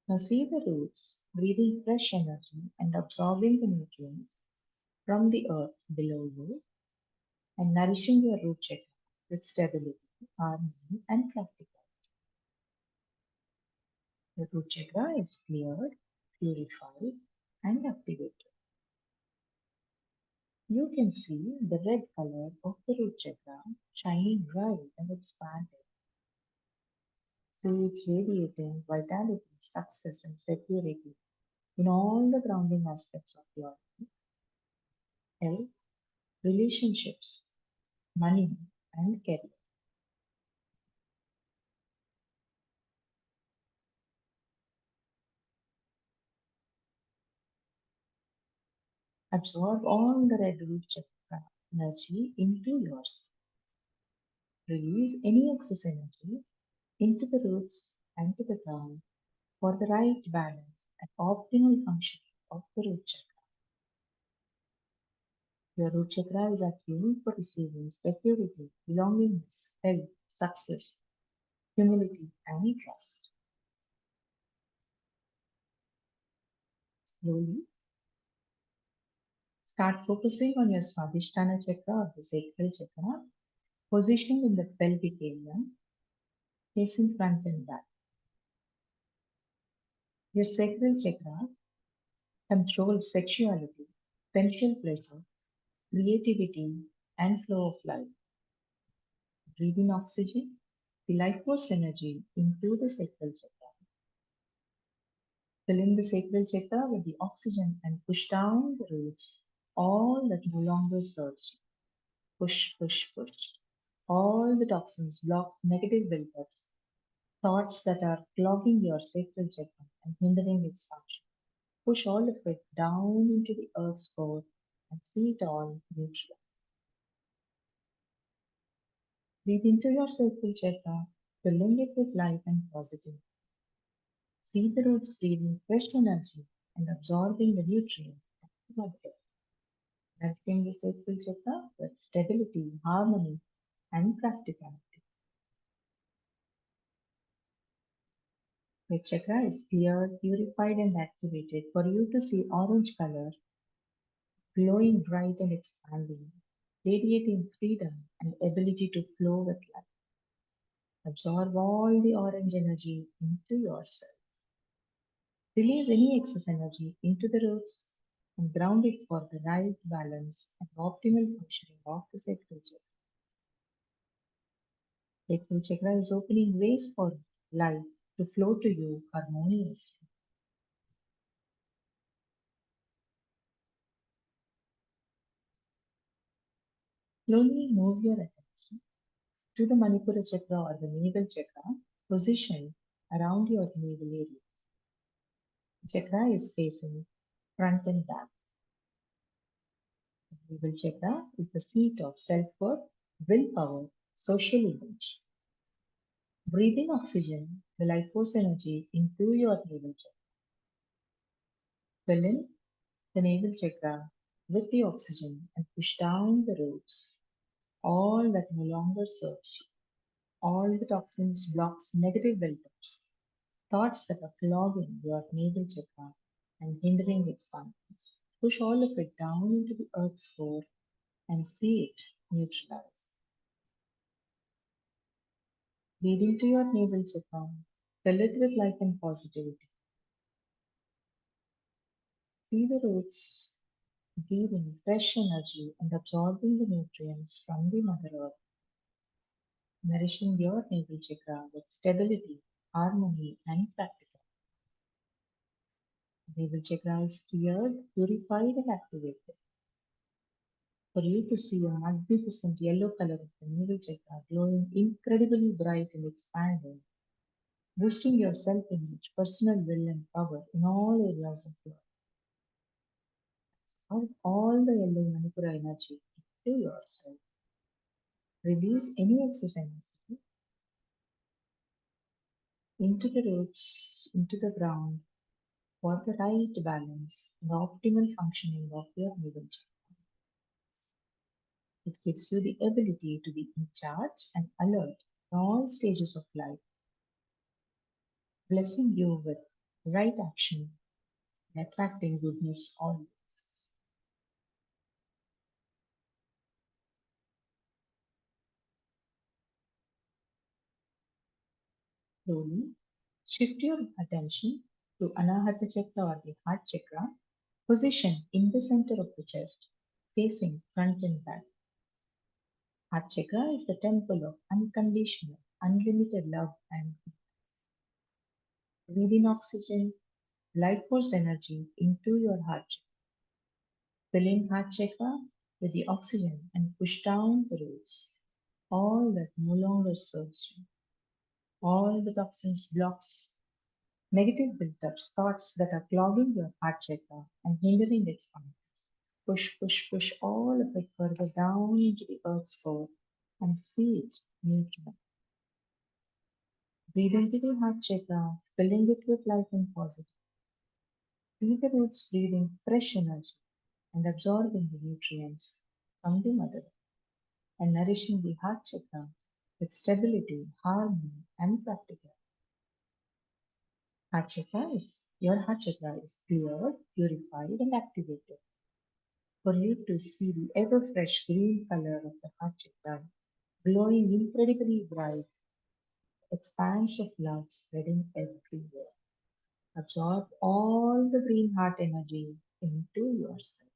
Now see the roots breathing fresh energy and absorbing the nutrients from the earth below you and nourishing your root chakra with stability, harmony, and practicality. The root chakra is cleared, purified, and activated. You can see the red color of the root chakra shining bright and expanded. See it radiating vitality, success, and security in all the grounding aspects of your health, relationships, money, and career. Absorb all the red root chakra energy into yours. Release any excess energy into the roots and to the ground for the right balance and optimal functioning of the root chakra. Your root chakra is attuned for receiving security, belongingness, health, success, humility, and trust. Slowly start focusing on your Swadhisthana chakra or the sacral chakra, positioned in the pelvic area, facing front and back. Your sacral chakra controls sexuality, sensual pleasure, creativity, and flow of life. Breathe in oxygen, the life force energy into the sacral chakra. Fill in the sacral chakra with the oxygen and push down the roots, all that no longer serves you. Push, push, push. All the toxins, blocks, negative build-ups, thoughts that are clogging your sacral chakra and hindering its function. Push all of it down into the earth's core and see it all neutral. Breathe into your sacral chakra, filling it with life and positivity. See the roots breathing fresh energy and absorbing the nutrients of the mother. Nourishing the sacral chakra with stability, harmony, and practicality. The chakra is cleared, purified, and activated for you to see orange color, glowing bright and expanding, radiating freedom and ability to flow with life. Absorb all the orange energy into yourself. Release any excess energy into the roots and ground it for the right balance and optimal functioning of the sacral chakra. Sacral chakra is opening ways for life to flow to you harmoniously. Slowly move your attention to the Manipura chakra or the navel chakra positioned around your navel area. The chakra is facing front and back. The navel chakra is the seat of self-worth, willpower, social image. Breathe in oxygen the life force energy into your navel chakra. Fill in the navel chakra with the oxygen and push down the roots, all that no longer serves you. All the toxins, blocks, negative buildups, thoughts that are clogging your navel chakra and hindering expansions. Push all of it down into the earth's core and see it neutralized. Breathe into your navel chakra, fill it with life and positivity. See the roots breathing fresh energy and absorbing the nutrients from the Mother Earth, nourishing your navel chakra with stability, harmony, and practical. Navel chakra is cleared, purified, and activated. For you to see a magnificent yellow color of the navel chakra glowing incredibly bright and expanding, boosting your self image, personal will, and power in all areas of your life. All the yellow Manipura energy into yourself. Release any excess energy into the roots, into the ground for the right balance and optimal functioning of your navel chakra. It gives you the ability to be in charge and alert in all stages of life, blessing you with right action and attracting goodness always. Slowly shift your attention to Anahata Chakra or the heart chakra, position in the center of the chest, facing front and back. Heart chakra is the temple of unconditional, unlimited love and breathe in oxygen, life force energy into your heart chakra. Fill in heart chakra with the oxygen and push down the roots, all that no longer serves you, all the toxins, blocks, negative build-ups, thoughts that are clogging your heart chakra and hindering expansion. Push, push, push all of it further down into the earth's core and see it neutral. Breathe into the heart chakra, filling it with life and positivity. See the roots breathing fresh energy and absorbing the nutrients from the mother and nourishing the heart chakra with stability, harmony, and practical. Your heart chakra is cleared, purified, and activated. For you to see the ever fresh green color of the heart chakra glowing incredibly bright, expanse of love spreading everywhere. Absorb all the green heart energy into yourself.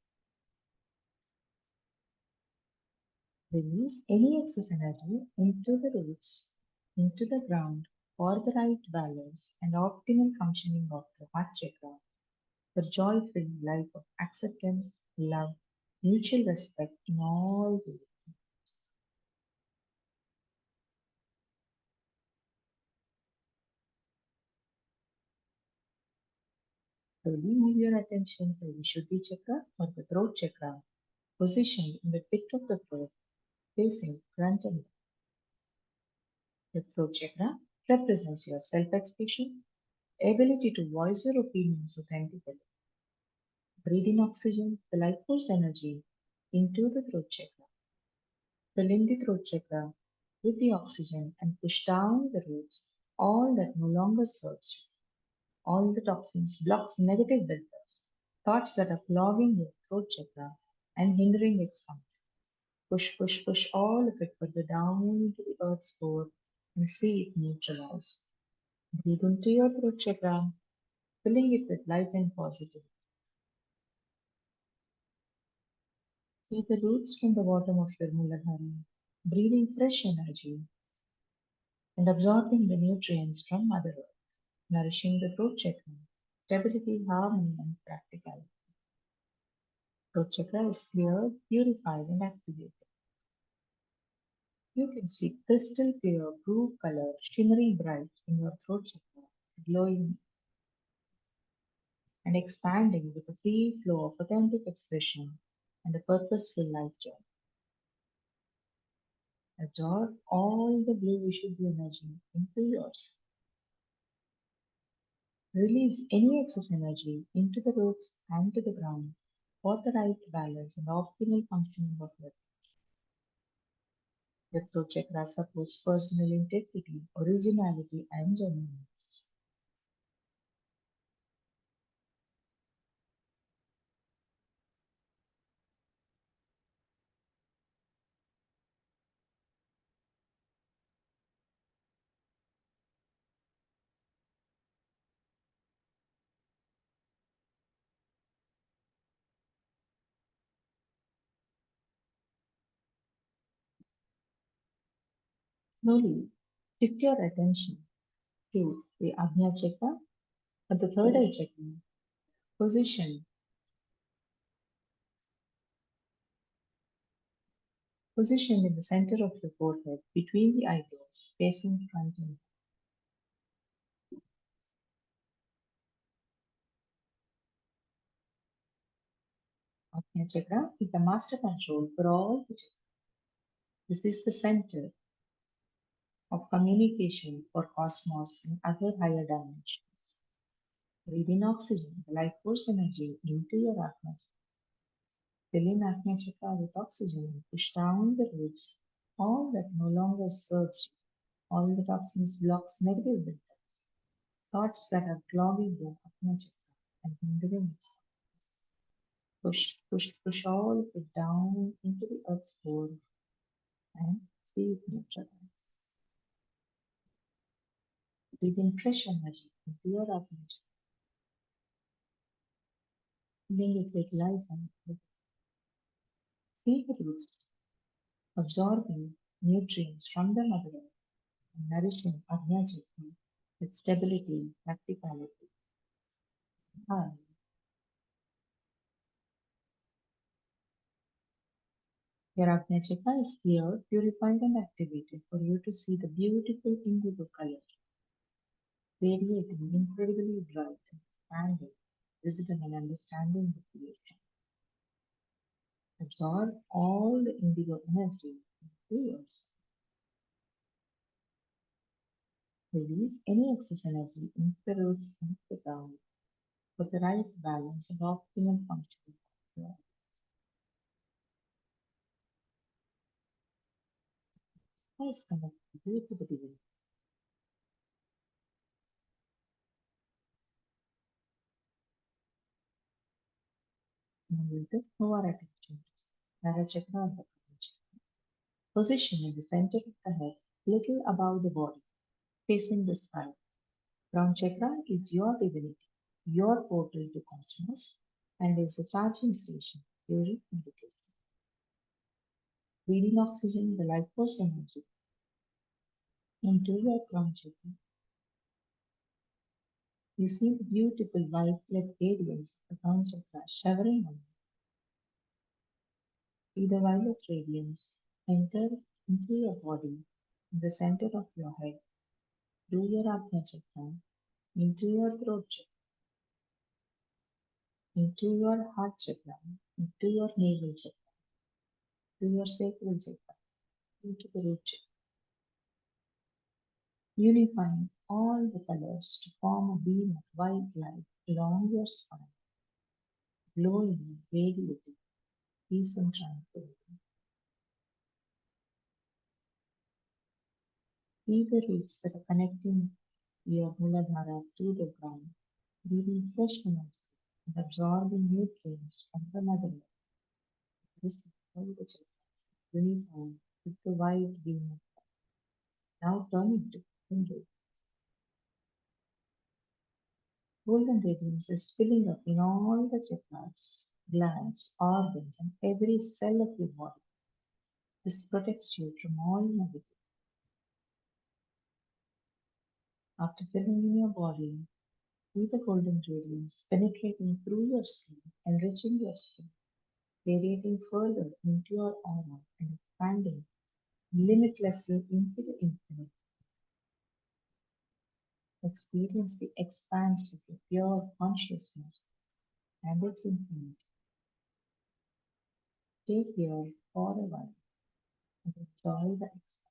Release any excess energy into the roots, into the ground for the right balance and optimal functioning of the heart chakra for joy-filled life of acceptance, love, mutual respect in all ways. Slowly move your attention to the Vishuddhi chakra or the throat chakra, positioned in the pit of the throat, facing front and back. The throat chakra represents your self-expression, ability to voice your opinions authentically. Breathe in oxygen, the life force energy, into the throat chakra. Fill in the throat chakra with the oxygen and push down the roots, all that no longer serves you. All the toxins, blocks, negative buildups, thoughts that are clogging your throat chakra and hindering its function. Push, push, push all of it further down into the earth's core and see it neutralize. Breathe into your throat chakra, filling it with life and positivity. See the roots from the bottom of your Muladhara, breathing fresh energy and absorbing the nutrients from Mother Earth, nourishing the throat chakra, stability, harmony, and practicality. Throat chakra is cleared, purified, and activated. You can see crystal clear blue color shimmering bright in your throat chakra, glowing and expanding with a free flow of authentic expression and a purposeful life joy. Absorb all the blue Vishuddhi energy into yourself. Release any excess energy into the roots and to the ground for the right balance and optimal functioning of your. The throat chakra supports personal integrity, originality, and genuineness. Slowly shift your attention to the Agnya chakra or the third eye chakra. Position Positioned in the center of your forehead between the eyebrows, facing front and back. Ajna chakra is the master control for all the chakras. This is the center of communication for cosmos and other higher dimensions. Breathe in oxygen, the life force energy into your Ajna chakra. Fill in Ajna chakra with oxygen and push down the roots, all that no longer serves you, all the toxins, blocks, negative filters, thoughts that are clogging your Ajna chakra and hindering its progress. Push, push, push all of it down into the earth's core and see it neutralize. Breathe in fresh energy into your Ajna chakra, filling it with life and hope. See the roots absorbing nutrients from the mother earth and nourishing Ajna chakra with stability, practicality. Hi. Your Ajna chakra is here, purified and activated for you to see the beautiful indigo color, radiating incredibly bright and expanding wisdom and understanding the creation. Absorb all the indigo energy into yours. Release any excess energy into the roots and the ground for the right balance and optimum function of your. Eyes connect you to the divine. Now we'll move our attention to Nara chakra or the crown chakra. Position in the center of the head, little above the body, facing the sky. Crown chakra is your divinity, your portal to cosmos, and is the charging station during meditation. Breathing oxygen, the life force energy, into your crown chakra. You see the beautiful violet radiance of the crown chakra showering on you. See the violet radiance enter into your body, in the center of your head, through your Ajna chakra, into your throat chakra, into your heart chakra, into your navel chakra, to your sacral chakra, into the root chakra, unifying all the colors to form a beam of white light along your spine, glowing, radiating peace and tranquility. See the roots that are connecting your Muladhara to the ground, breathing fresh energy and absorbing nutrients from the mother earth. This is all the chakras unifying with the white beam of light. Now turning to Hindu. Golden radiance is filling up in all the chakras, glands, organs, and every cell of your body. This protects you from all negativity. After filling in your body, feel the golden radiance penetrating through your skin, enriching your skin, radiating further into your aura and expanding limitlessly into the infinite. Experience the expanse of your pure consciousness and its infinity. Stay here for a while and enjoy the expanse.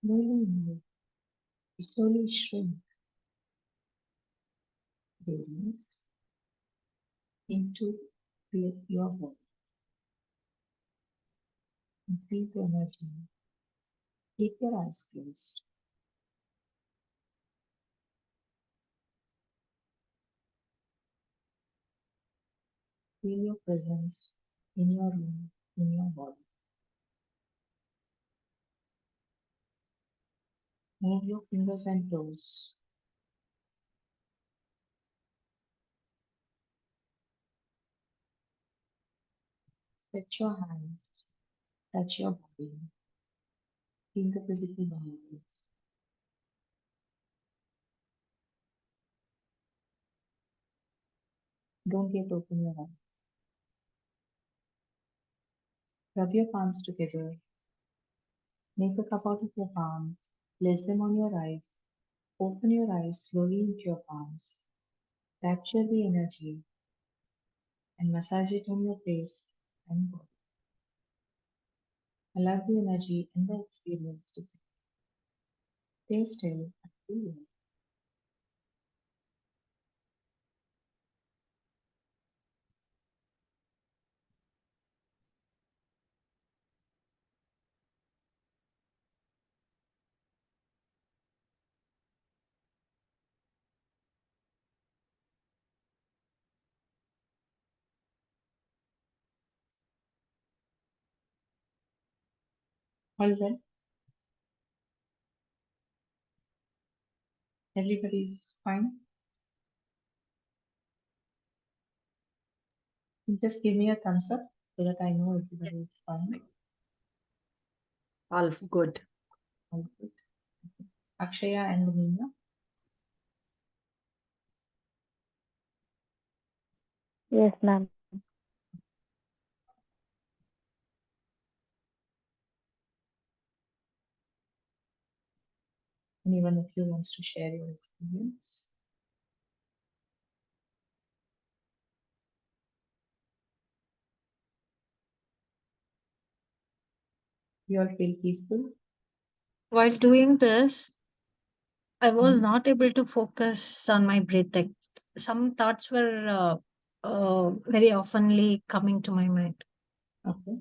Slowly move, slowly shrink, radiance into your body. And feel the energy. Keep your eyes closed. Feel your presence in your room, in your body. Move your fingers and toes. Stretch your hands, touch your body. Feel the physical boundaries. Don't yet open your eyes. Rub your palms together. Make a cup out of your palms. Place them on your eyes. Open your eyes slowly into your palms. Capture the energy and massage it on your face and body. Allow the energy and the experience to sit. Stay still and feel it. All well? Everybody's fine? Just give me a thumbs up so that I know everybody is fine. All good. All good. Akshaya and Lumina. Yes, ma'am. Anyone of you wants to share your experience? You all feel peaceful? While doing this, I was Mhm. not able to focus on my breathing. Some thoughts were very oftenly coming to my mind. Okay.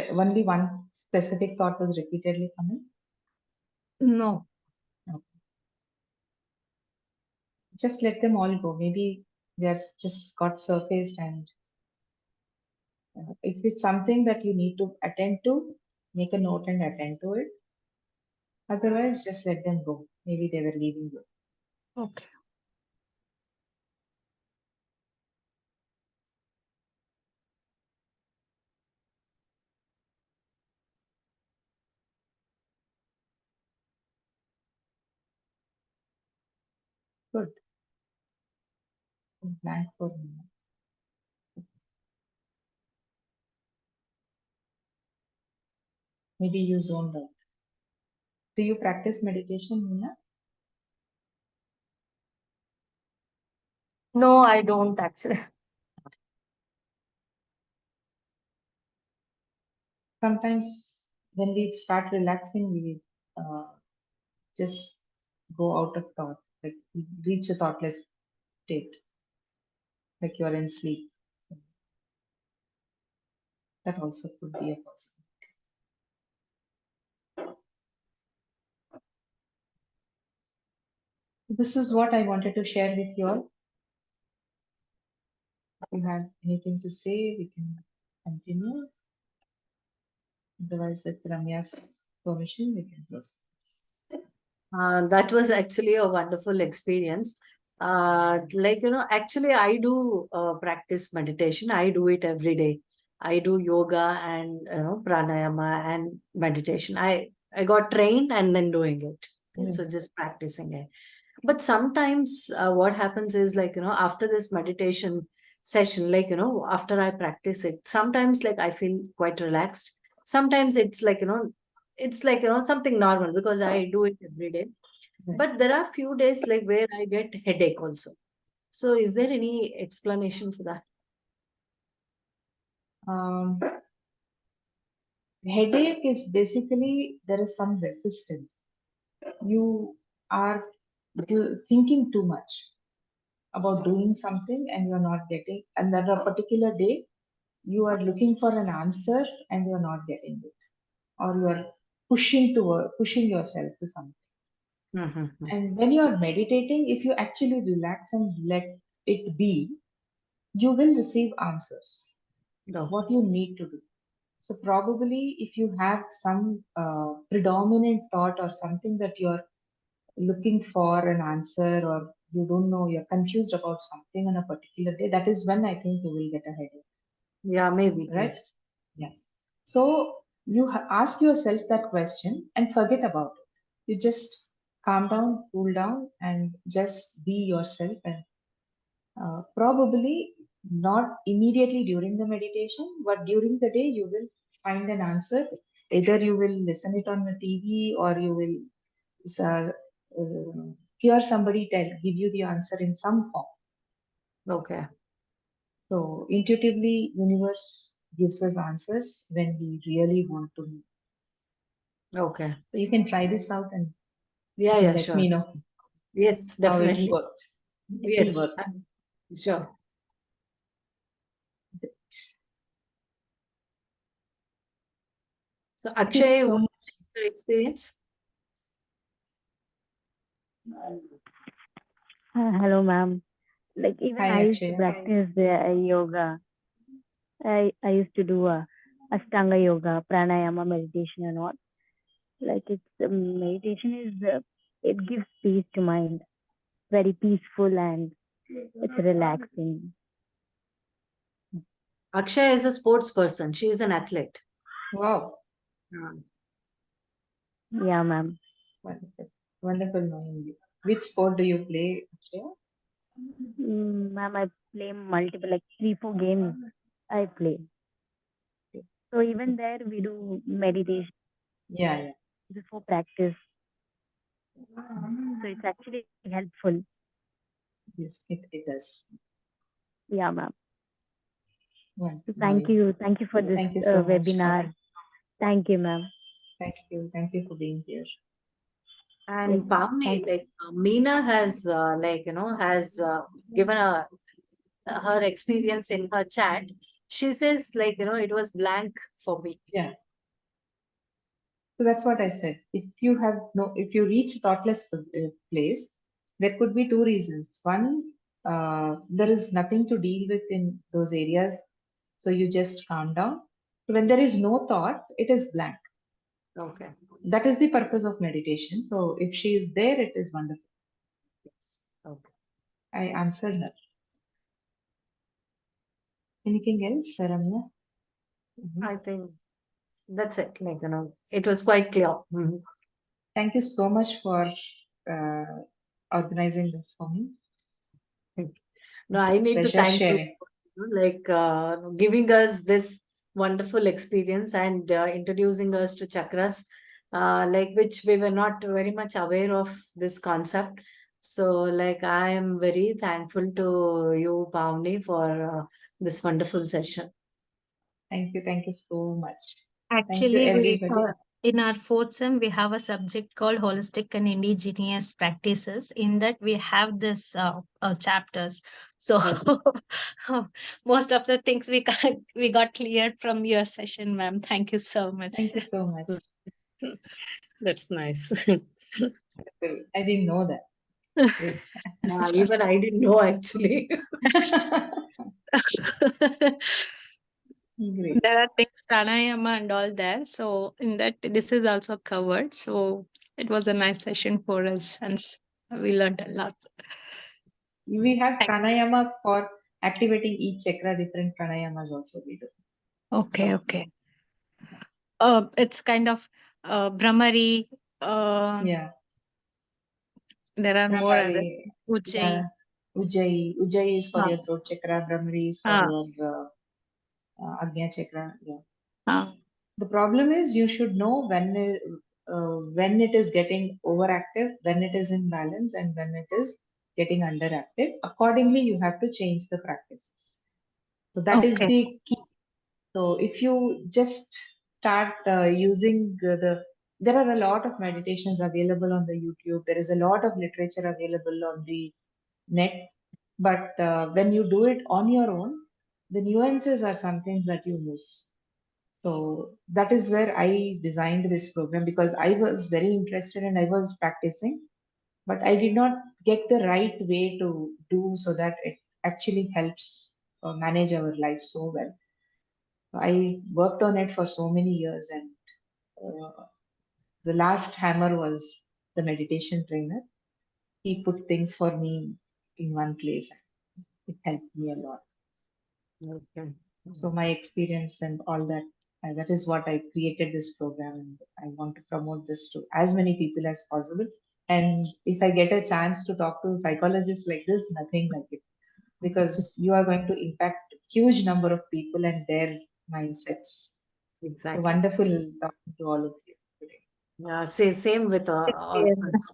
Only one specific thought was repeatedly coming? No, Okay. Just let them all go. Maybe they're just got surfaced, and if it's something that you need to attend to, make a note and attend to it. Otherwise, just let them go. Maybe they were leaving you. okay. Good. Just blank for a minute. Maybe you zoned out. Do you practice meditation, Nina? No, I don't actually. Sometimes when we start relaxing, we just go out of thought, like we reach a thoughtless state, like you're in sleep. That also could be a possibility. This is what I wanted to share with you all. If you have anything to say, we can continue. Otherwise, with Ramya's permission, we can close. That was actually a wonderful experience. Actually, I do practice meditation. I do it every day. I do yoga and pranayama and meditation. I got trained and then doing it. Okay, Yeah. so just practicing it. But sometimes what happens is after this meditation session, after I practice it, sometimes I feel quite relaxed. Sometimes it's something normal because I do it every day. Right. But there are few days where I get headache also. So is there any explanation for that? Headache is basically there is some resistance. you are thinking too much about doing something and you're not getting, and then a particular day you are looking for an answer and you're not getting it, or you're pushing yourself to something. Mhm. And when you're meditating, if you actually relax and let it be, you will receive answers, No. what you need to do. So probably if you have some predominant thought or something that you're looking for an answer, or you don't know, you're confused about something on a particular day, that is when I think you will get a headache, Yeah, maybe. right? Yes. Yes. So you ask yourself that question and forget about it. You just calm down, cool down, and just be yourself. And probably not immediately during the meditation, but during the day, you will find an answer. Either you will listen it on the TV, or you will hear somebody give you the answer in some form. Okay. So intuitively, universe gives us answers when we really want to know. Okay. So you can try this out and Yeah, yeah, let me sure. know Yes, how it definitely. worked. It will Yes, work. sure. So, Thank you Akshay, so what much. is your experience? Hello, ma'am. Like even Hi, I used to Akshaya. practice yoga. I used to do Ashtanga yoga, pranayama, meditation, and all. Like it's meditation is it gives peace to mind, very peaceful and it's relaxing. Akshay is a sports person. She is an athlete. Wow. Yeah, ma'am. Wonderful. Wonderful knowing you. Which sport do you play, Akshaya? Ma'am, I play multiple, like 3, 4 games. I play. So even there we do meditation Yeah. before practice. So it's actually helpful. Yes, it does. Yeah, ma'am. Wonderful Thank knowing you. Thank you for this Thank you so much. webinar. Thank you, ma'am. Thank you. Thank you for being here. And Yes, Pavni, thank you. like Meena has has given her experience in her chat. She says it was blank for me. Yeah. So that's what I said. If you reach thoughtless place, there could be two reasons. One, there is nothing to deal with in those areas, so you just calm down. So when there is no thought, it is blank. Okay. That is the purpose of meditation. So if she is there, it is wonderful. Yes. Okay. I answered her. Anything else, Ramya? I think that's it. It was quite clear. Mhm. Thank you so much for organizing this for me. No, I need to Pleasure thank you sharing. for giving us this wonderful experience and introducing us to chakras, which we were not very much aware of this concept. So, I am very thankful to you, Pavni, for this wonderful session. Thank you so much. Thank you, Actually, everybody. in our fourth sem, we have a subject called holistic and indigenous practices. In that, we have this chapters. So most of the things we got cleared from your session, ma'am. Thank you so much. Thank you so much. That's nice. I didn't know that. Great. Even I didn't know actually. Great. There are things pranayama and all there. So in that, this is also covered. So it was a nice session for us, and we learned a lot. We have Thank- pranayama for activating each chakra, different pranayamas also we do. Okay, okay. It's kind of Brahmari. Yeah. There are more other Brahmari, Ujjayi. Ujjayi. Ujjayi is for Ah, your throat chakra, Brahmari is for ah, your Agnya chakra. Yeah. ah. The problem is you should know when it is getting overactive, when it is in balance, and when it is getting underactive. Accordingly, you have to change the practices. So that is Okay. the key. So if you just start using the there are a lot of meditations available on the YouTube. There is a lot of literature available on the net. But when you do it on your own, the nuances are some things that you miss. So that is where I designed this program, because I was very interested and I was practicing, but I did not get the right way to do so that it actually helps manage our life so well. I worked on it for so many years, and the last hammer was the meditation trainer. He put things for me in one place. It helped me a lot. Okay. So my experience and all that, that is what I created this program, and I want to promote this to as many people as possible. And if I get a chance to talk to psychologists like this, nothing like it, because you are going to impact huge number of people and their mindsets. So Exactly. wonderful talking to all of you today. Yeah, same with all of us.